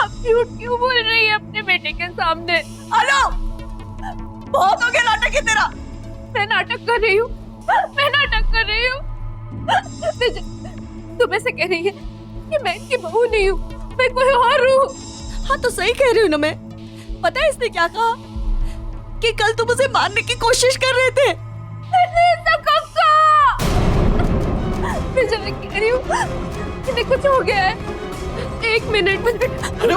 अब झूठ क्यों बोल रही है अपने बेटे के सामने? हेलो, बहुत हो गया नाटक है तेरा। मैं नाटक कर रही हूँ, मैं नाटक कर रही हूँ। तुम ऐसे कह रही है कि मैं इनकी बहू नहीं हूँ, मैं कोई और हूँ। हाँ तो सही कह रही हूँ ना मैं। पता है इसने क्या कहा? कि कल तुम उसे मारने की कोशिश कर रहे थे। मैं कह रही हूँ इन्हें कुछ हो गया है। एक मिनट। अनु,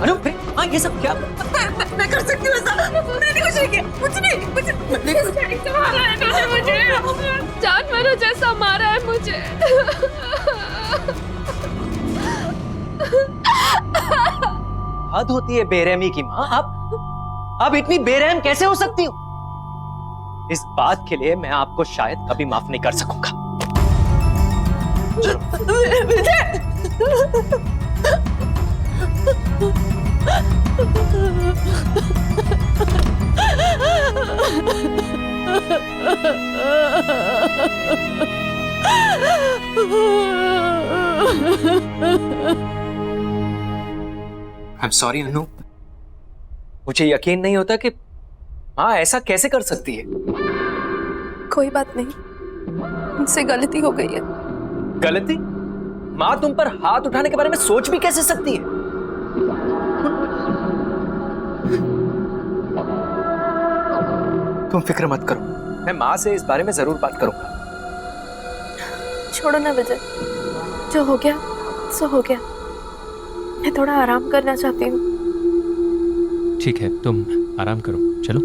अनु, हाँ ये सब क्या? मैं कर सकती हूँ ऐसा। मैंने कुछ नहीं किया, कुछ नहीं। मारा है इन्होंने मुझे, जानवरों जैसा मारा है मुझे। हद होती है बेरहमी की माँ। आप इतनी बेरहम कैसे हो सकती हो? इस बात के लिए मैं आपको शायद कभी माफ नहीं कर सकूंगा। I'm sorry अनु, मुझे यकीन नहीं होता कि माँ ऐसा कैसे कर सकती है। कोई बात नहीं, मुझसे गलती हो गई है। गलती? माँ तुम पर हाथ उठाने के बारे में सोच भी कैसे सकती है? तुम फिक्र मत करो, मैं माँ से इस बारे में जरूर बात करूंगा। छोड़ो ना विजय, जो हो गया सो हो गया। मैं थोड़ा आराम करना चाहती हूँ। ठीक है, तुम आराम करो, चलो।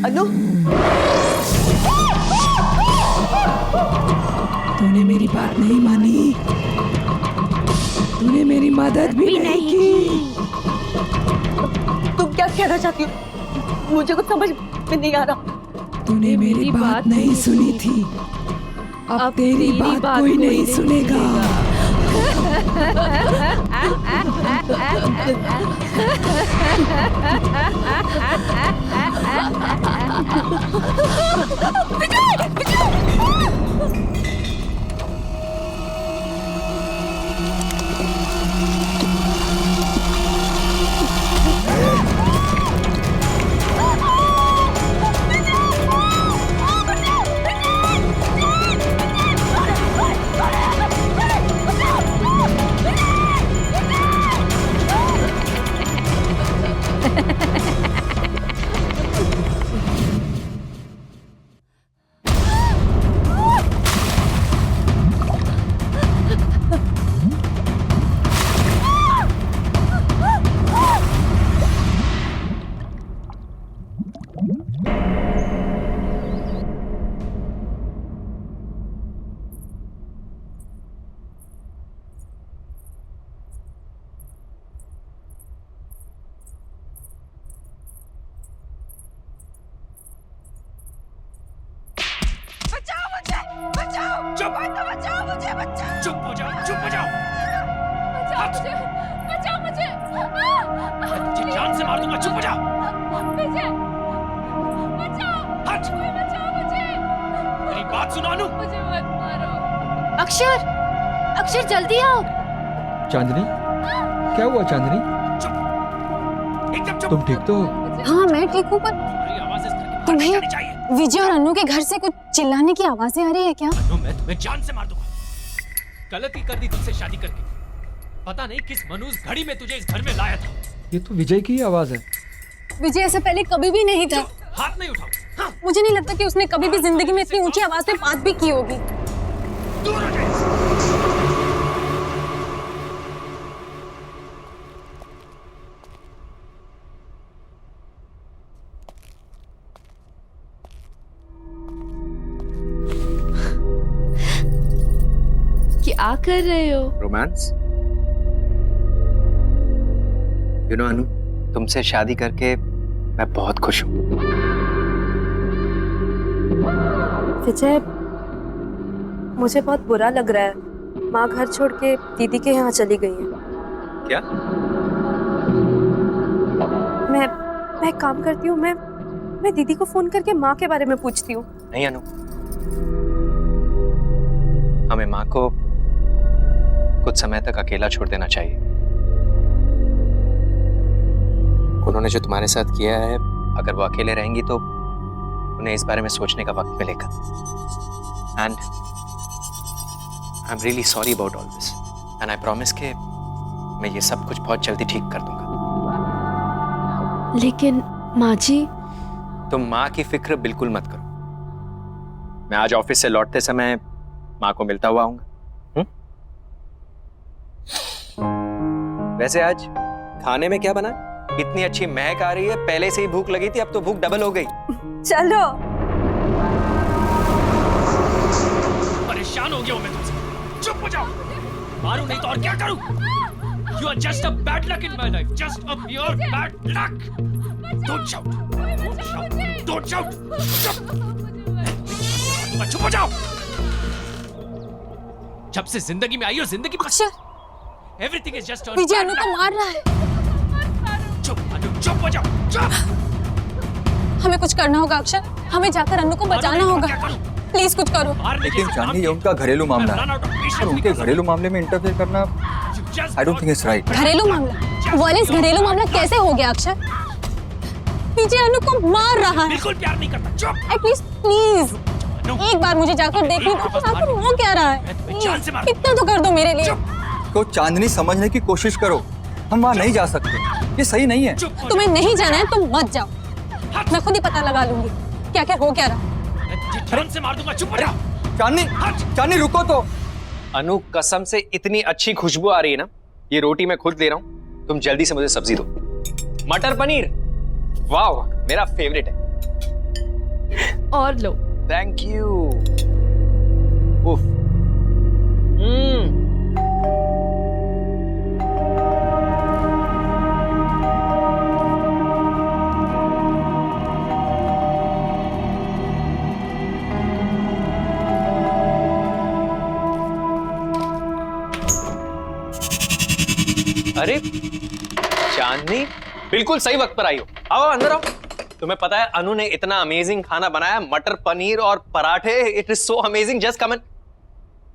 अनु, तूने मेरी बात नहीं मानी, तूने मेरी मदद भी नहीं की। तुम क्या कहना चाहती हो? मुझे कुछ समझ में नहीं आ रहा। तूने मेरी बात नहीं सुनी थी, अब तेरी बात कोई नहीं सुनेगा। चुप हो जाओ, चुप हो जाओ। बचाओ मुझे, बचाओ मुझे। बात सुनो अनु। मुझे मत मारो। अक्षर, अक्षर जल्दी आओ। चांदनी, क्या हुआ चांदनी? एकदम चुप। तुम ठीक तो हो? हाँ मैं ठीक हूँ, पर तुम्हें विजय और अनु के घर से कुछ चिल्लाने की आवाजें आ रही है क्या? अनु, मैं तुम्हें जान से मार दूंगा। गलती कर दी तुझसे शादी करके। पता नहीं किस मनूस घड़ी में तुझे इस घर में लाया था। ये तो विजय की ही आवाज है। विजय ऐसा पहले कभी भी नहीं था। हाथ नहीं उठाओ। हाँ। मुझे नहीं लगता कि उसने कभी भी जिंदगी में इतनी ऊंची आवाज में बात भी की होगी। दूर हो जाए। क्या कर रहे हो? रोमांस। यू नो अनु, तुमसे शादी करके मैं बहुत खुश हूँ। विजय, मुझे बहुत बुरा लग रहा है। माँ घर छोड़ के दीदी के यहाँ चली गई है। क्या? मैं एक काम करती हूँ, मैं दीदी को फोन करके माँ के बारे में पूछती हूँ। नहीं अनु, हमें माँ को कुछ समय तक अकेला छोड़ देना चाहिए। उन्होंने जो तुम्हारे साथ किया है, अगर वो अकेले रहेंगी तो उन्हें इस बारे में सोचने का वक्त मिलेगा। And I am really sorry about all this and I promise कि मैं ये सब कुछ बहुत जल्दी ठीक कर दूंगा। लेकिन माँ जी, तुम माँ की फिक्र बिल्कुल मत करो। मैं आज ऑफिस से लौटते समय माँ को मिलता हुआ आऊंगा। वैसे आज खाने में क्या बना? इतनी अच्छी महक आ रही है, पहले से ही भूख लगी थी, अब तो भूख डबल हो गई। चलो। परेशान हो गया हूं मैं तुमसे। चुप हो जाओ। मारूं नहीं तो और क्या करूं? You are just a bad luck in my life. Just a pure bad luck. Don't shout. Don't shout. Don't shout. चुप हो जाओ। जब से जिंदगी में आई हो, जिंदगी अक्षर, everything is just विजय अनु को मार रहा है। चुप अनु, चुप हो जाओ। चुप। हमें कुछ करना होगा अक्षर, हमें जाकर अनु को बचाना होगा। प्लीज कुछ करो। लेकिन चांदनी, ये उनका घरेलू मामला है और उनके घरेलू मामले में इंटरफेयर करना I don't think it's right. घरेलू मामला? वायलेंस घरेलू मामला कैसे हो गया अक्षर? विजय अनु को मार रहा है। बिल्कुल प्यार नहीं करता। चुप। एटलीस्ट प्लीज एक बार मुझे जाकर देखने दो, आखिर वो क्या रहा है। इतना तो कर दो मेरे लिए। तो चांदनी, समझने की कोशिश करो, हम वहाँ नहीं जा सकते, ये सही नहीं है। तुम्हें नहीं जाना है तो मत जाओ, मैं खुद ही पता लगा लूंगी क्या क्या हो क्या रहा। जान से मार दूंगा। चुप हो जाओ। चांदनी, चांदनी रुको तो। अनु, कसम से इतनी अच्छी खुशबू आ रही है ना, ये रोटी मैं खुद ले रहा हूँ। तुम जल्दी से मुझे सब्जी दो। मटर पनीर, वाह, मेरा फेवरेट है। और लो। Thank you. उफ। अरे चांदनी, बिल्कुल सही वक्त पर आई हो। आओ अंदर आओ। तुम्हें पता है अनु ने इतना अमेजिंग खाना बनाया, मटर पनीर और पराठे। It is so amazing, just come in.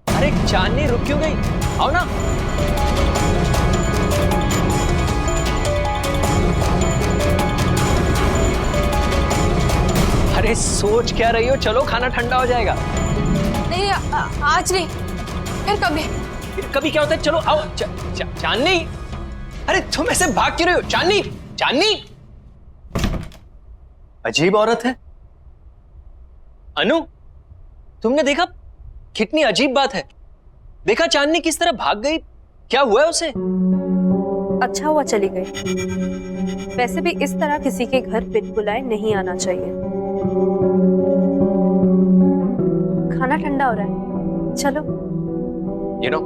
अरे चांदनी, रुक क्यों गई? आओ ना। अरे सोच क्या रही हो? चलो, खाना ठंडा हो जाएगा। नहीं आज नहीं, फिर कभी। फिर कभी क्या होता है? चलो आओ। चांदनी, अरे तुम ऐसे भाग क्यों रही हो? चांदनी, चांदनी, अजीब औरत है। अनु, तुमने देखा? कितनी अजीब बात है। देखा चांदनी किस तरह भाग गई? क्या हुआ है उसे? अच्छा हुआ चली गई। वैसे भी इस तरह किसी के घर बिन बुलाए नहीं आना चाहिए। खाना ठंडा हो रहा है, चलो। You know,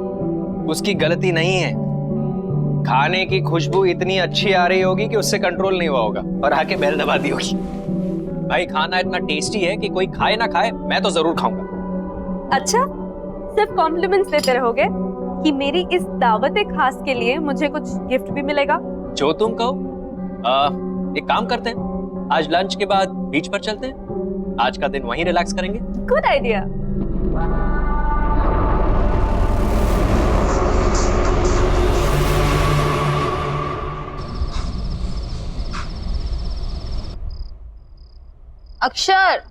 उसकी गलती नहीं है। खाने की खुशबू इतनी अच्छी आ रही होगी कि उससे कंट्रोल नहीं हुआ होगा और आके बेल दबा दी होगी। भाई, खाना इतना टेस्टी है कि कोई खाए ना खाए, मैं तो जरूर खाऊंगा। अच्छा, सिर्फ कॉम्प्लीमेंट्स देते रहोगे कि मेरी इस दावत खास के लिए मुझे कुछ गिफ्ट भी मिलेगा? जो तुम कहो। एक काम करते हैं, आज लंच के बाद बीच पर चलते हैं। आज का दिन वहीं रिलैक्स करेंगे। Good idea. अक्षर,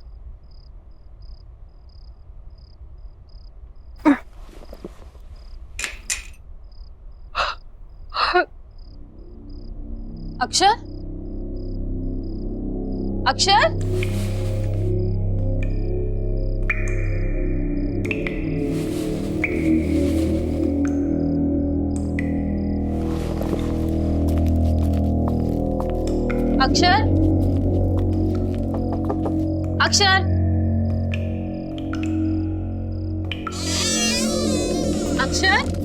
अक्षर, अक्षर, अक्षर, अक्षर, अक्षर,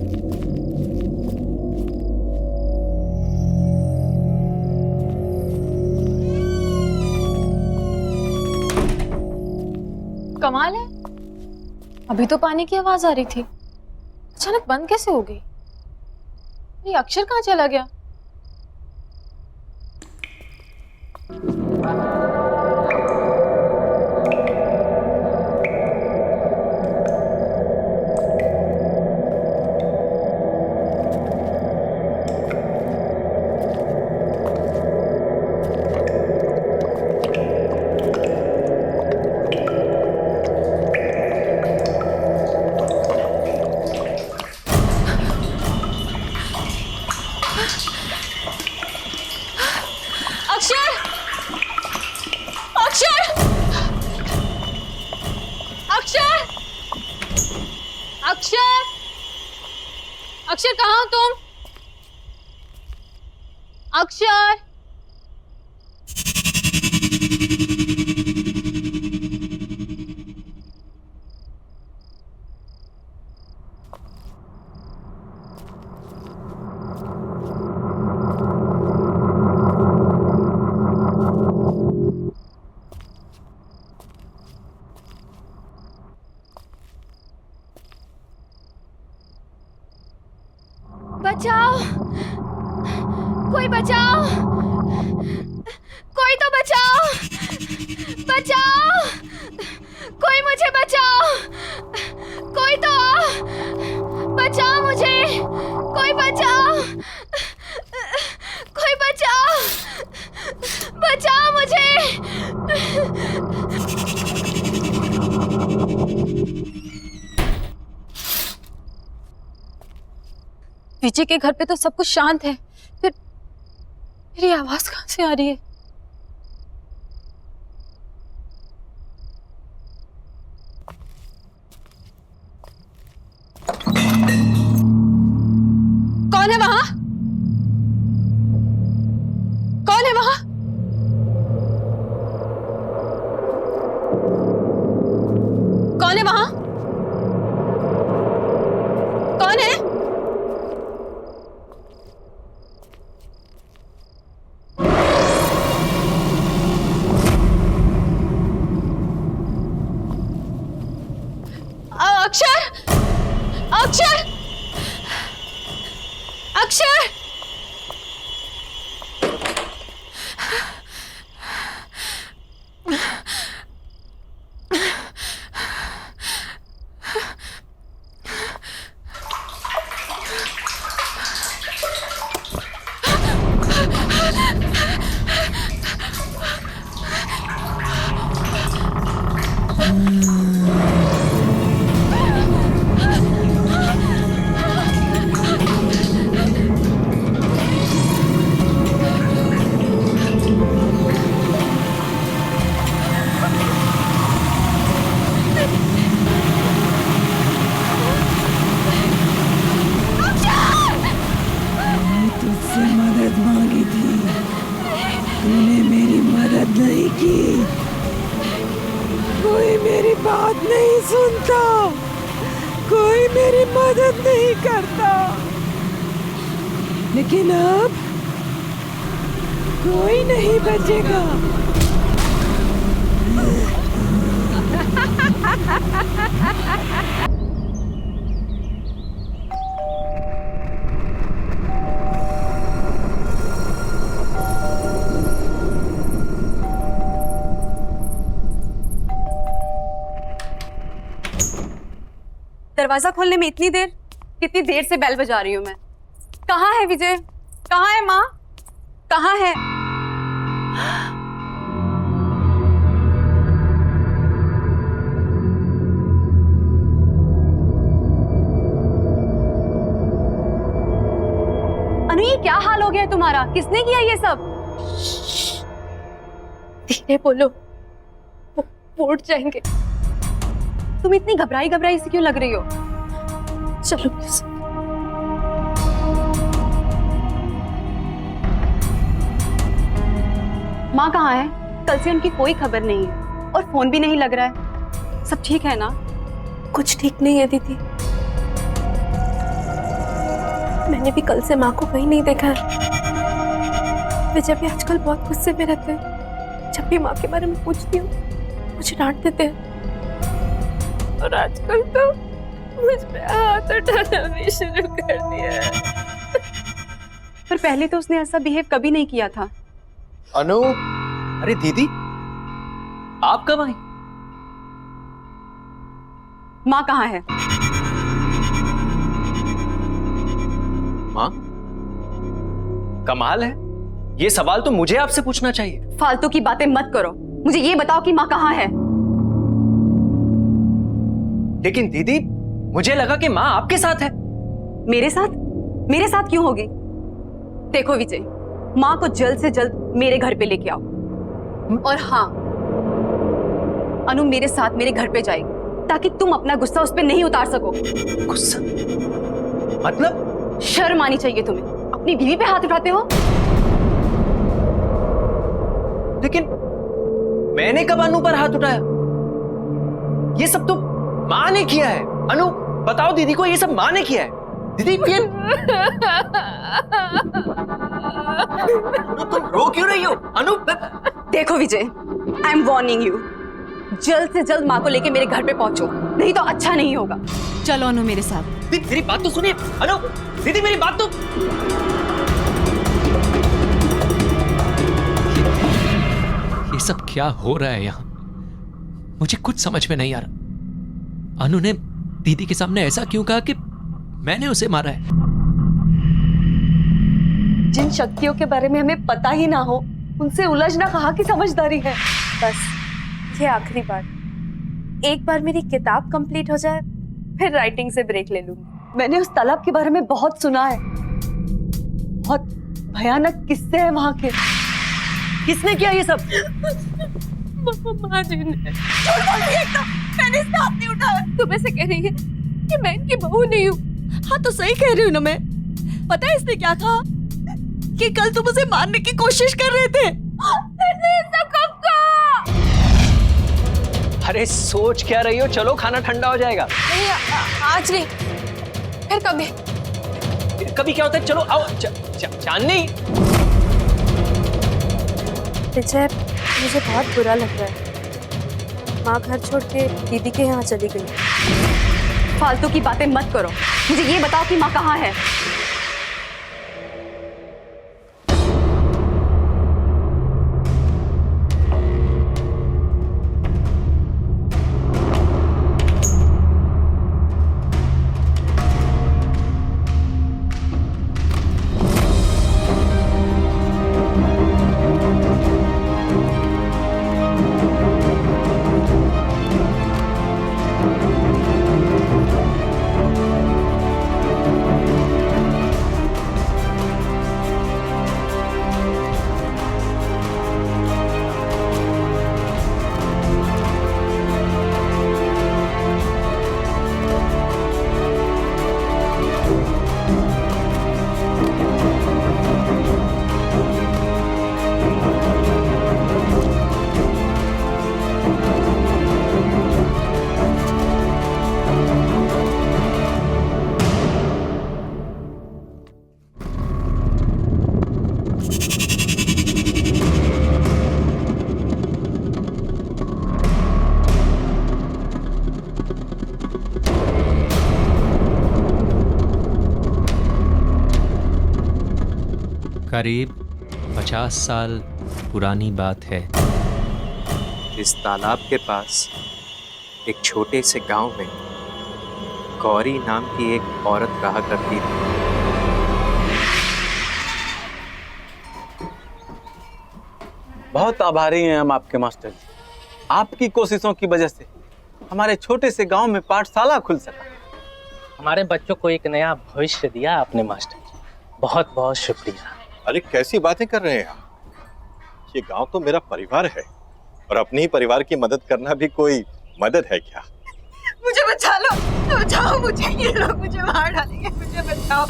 कमाल है, अभी तो पानी की आवाज आ रही थी, अचानक बंद कैसे हो गई? ये अक्षर कहाँ चला गया? अक्षर कहाँ हो तुम? अक्षर, बचाओ, कोई बचाओ, कोई तो बचाओ, बचाओ, कोई मुझे बचाओ, कोई तो बचाओ मुझे, कोई बचाओ, कोई बचाओ, बचाओ मुझे। विजय के घर पे तो सब कुछ शांत है, फिर मेरी आवाज कहाँ से आ रही है? कौन है वहां? कौन है वहां? कौन है वहां? कौन है? अक्षर, अक्षर, अक्षर, कोई मेरी बात नहीं सुनता, कोई मेरी मदद नहीं करता, लेकिन अब कोई नहीं बचेगा। दरवाजा खोलने में इतनी देर, कितनी देर से बेल बजा रही हूँ मैं। कहाँ है विजय? कहाँ है माँ? कहाँ है? मारा? किसने किया ये सब? धीरे बोलो, वो उठ जाएंगे। तुम इतनी घबराई सी क्यों लग रही हो? चलो प्लीज। माँ कहाँ है? कल से उनकी कोई खबर नहीं है और फोन भी नहीं लग रहा है। सब ठीक है ना? कुछ ठीक नहीं है दीदी। मैंने भी कल से माँ को कहीं नहीं देखा है। विजय भी आजकल बहुत गुस्से में रहते हैं। जब भी माँ के बारे में पूछती हूँ मुझे डांट देते हैं, और आजकल तो मुझ पे हाथ उठाना भी शुरू कर दिया है। पर पहले तो उसने ऐसा बिहेव कभी नहीं किया था। अनु, अरे दीदी, आप कब आई? माँ कहाँ है? माँ? कमाल है, ये सवाल तो मुझे आपसे पूछना चाहिए। फालतू की बातें मत करो, मुझे ये बताओ कि माँ कहाँ है? लेकिन दीदी, मुझे लगा कि माँ आपके साथ है। मेरे साथ? मेरे साथ क्यों होगी? देखो विजय, माँ को जल्द से जल्द मेरे घर पे लेके आओ। और हाँ, अनु मेरे साथ मेरे घर पे जाएगी ताकि तुम अपना गुस्सा उस पे नहीं उतार सको। गुस्सा? मतलब? शर्म आनी चाहिए तुम्हें, अपनी बीवी पे हाथ उठाते हो। लेकिन मैंने कब अनु पर हाथ उठाया? ये सब तो माँ ने किया है। अनु, बताओ दीदी को, ये सब माँ ने किया है। दीदी ये तुम रो क्यों रही हो? अनु, देखो विजय, आई एम वार्निंग यू, जल्द से जल्द माँ को लेके मेरे घर पे पहुंचो, नहीं तो अच्छा नहीं होगा। चलो अनु मेरे साथ। दीदी मेरी बात तो सुनिए। अनु, दीदी मेरी बात तो। ये सब क्या हो रहा है यहाँ? मुझे कुछ समझ में नहीं आ रहा। अनु ने दीदी के सामने ऐसा क्यों कहा कि मैंने उसे मारा है? जिन शक्तियों के बारे में हमें पता ही ना हो, उनसे उलझना कहाँ की समझदारी है। बस ये आखिरी बार, एक बार मेरी किताब कंप्लीट हो जाए फिर राइटिंग से ब्रेक ले लूंगी। मैंने उस तालाब के बारे में बहुत सुना है, बहुत भयानक किस्से हैं वहां के। किसने किया ये सब? माँ जी ने। मैंने इसका हाथ नहीं उठाया। तुम ऐसे कह रही है कि मैं इनकी बहू नहीं हूँ? हाँ तो सही कह रही हूँ ना मैं। पता है इसने क्या कहा? कि कल तुम उसे मारने की कोशिश कर रहे थे। अरे सोच क्या रही हो? चलो खाना ठंडा हो जाएगा। नहीं, आज नहीं, फिर कभी। कभी क्या होता है? चलो आओ। चांदनी, विजय, मुझे बहुत बुरा लग रहा है। माँ घर छोड़ के दीदी के यहाँ चली गई। फालतू की बातें मत करो, मुझे ये बताओ कि माँ कहाँ है? करीब 50 साल पुरानी बात है। इस तालाब के पास एक छोटे से गांव में गौरी नाम की एक औरत रहा करती थी। बहुत आभारी हैं हम आपके मास्टर जी। आपकी कोशिशों की वजह से हमारे छोटे से गांव में पाठशाला खुल सका। हमारे बच्चों को एक नया भविष्य दिया आपने मास्टर जी, बहुत बहुत शुक्रिया। अरे कैसी बातें कर रहे हैं आप? ये गांव तो मेरा परिवार है और अपने ही परिवार की मदद करना भी कोई मदद है क्या? मुझे बचा लो, बचाओ मुझे, ये लोग मुझे मार डालेंगे, मुझे बचाओ।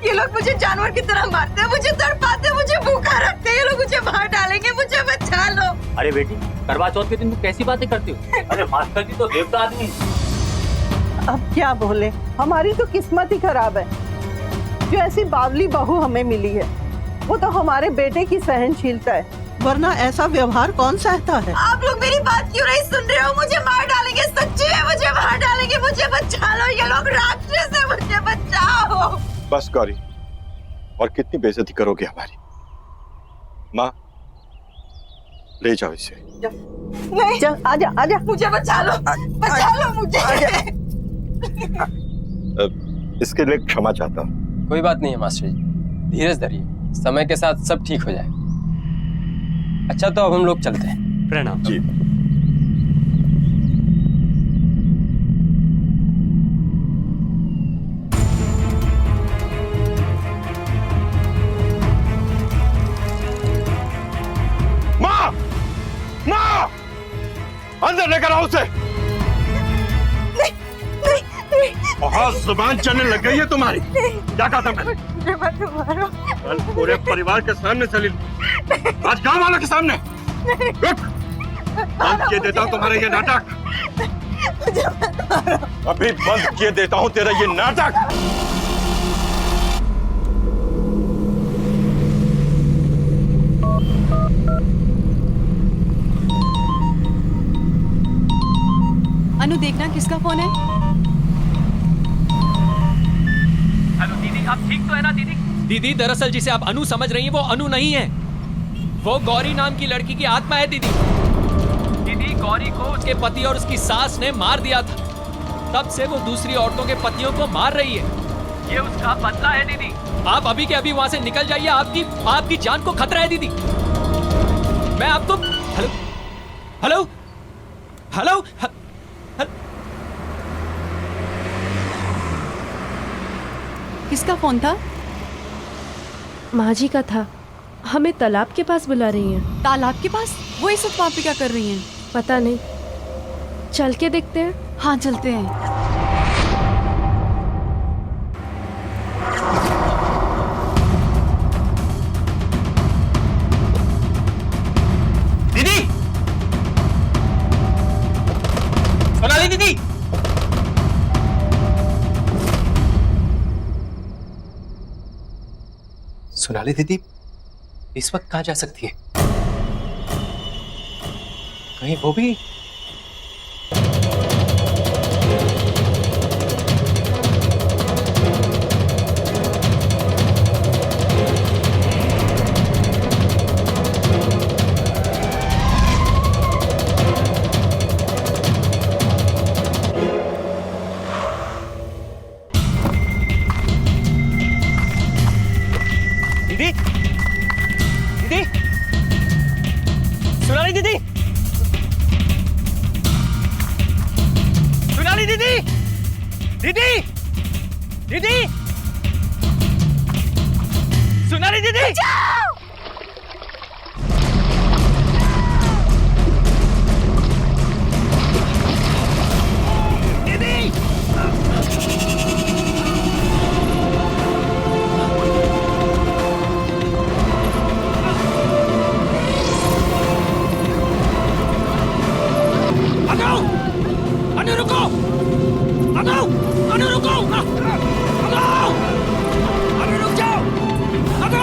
ये लोग मुझे जानवर की तरह मारते हैं, मुझे तड़पाते हैं, मुझे भूखा रखते हैं, ये लोग मुझे मार डालेंगे, मुझे बचा लो। अरे बेटी, करवा चौथ के दिन तुम कैसी बातें करती हो? अरे मास्टर जी तो देवता आदमी। अब क्या बोले, हमारी तो किस्मत ही खराब है जो ऐसी बावली बहू हमें मिली है। वो तो हमारे बेटे की सहनशीलता है, वरना ऐसा व्यवहार कौन सहता है। आप लोग मेरी बात क्यों नहीं सुन रहे हो? मुझे मार डालेंगे, सच्ची है, मुझे मार डालेंगे, मुझे बचा लो, ये लोग राक्षस है, मुझे बचाओ। बस गौरी, और कितनी बेइज्जती करोगे हमारी? माँ, ले जाओ इसे। नहीं, चल आजा आजा, मुझे बचा लो, बचा लो मुझे। इसके लिए क्षमा चाहता हूँ। कोई बात नहीं है मास्टर जी, धीरज धरिए, समय के साथ सब ठीक हो जाए। अच्छा तो अब हम लोग चलते हैं। प्रणाम जी। माँ, माँ, अंदर लेकर आओ उसे। बहुत जुबान चलने लग गई है तुम्हारी। क्या कहा था मैंने? मुझे मत मारो। कल पूरे परिवार के सामने चली, आज गांव वालों के सामने। रुक, बंद किए देता हूँ तुम्हारा ये नाटक। अभी बंद किए देता हूँ तेरा ये नाटक। अनु, देखना किसका फोन है। हेलो दीदी, आप ठीक तो है ना दीदी? दीदी, दरअसल जिसे आप अनु समझ रही हैं वो अनु नहीं है, वो गौरी नाम की लड़की की आत्मा है दीदी। दीदी, गौरी को उसके पति और उसकी सास ने मार दिया था, तब से वो दूसरी औरतों के पतियों को मार रही है। ये उसका बदला है दीदी। आप अभी के अभी वहां से निकल जाइए, आपकी जान को खतरा है दीदी। मैं आपको हेलो हेलो हेलो किसका फोन था? माँ जी का था। हमें तालाब के पास बुला रही हैं। तालाब के पास? वो इस वक्त वहाँ पे क्या कर रही हैं? पता नहीं, चल के देखते हैं। हाँ चलते हैं। दीदी, सोनाली दीदी, सोनाली दीदी इस वक्त कहाँ जा सकती है? कहीं वो भी? दीदी, दीदी, सोनाली दीदी, सोनाली दीदी, दीदी, दीदी, सोनाली दीदी, अनु रुको, अनु, अनु रुको, अनु, अनु रुक जाओ, अनु,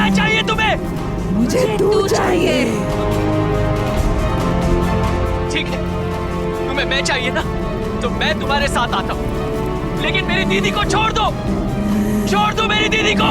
मैं चाहिए तुम्हें? मुझे तू चाहिए। ठीक है, तुम्हें मैं चाहिए ना, तो मैं तुम्हारे साथ आता हूँ, लेकिन मेरी दीदी को छोड़ दो, छोड़ दो मेरी दीदी को।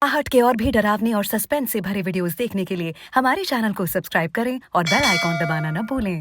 आहट के और भी डरावनी और सस्पेंस से भरे वीडियोस देखने के लिए हमारे चैनल को सब्सक्राइब करें और बेल आइकॉन दबाना न भूलें।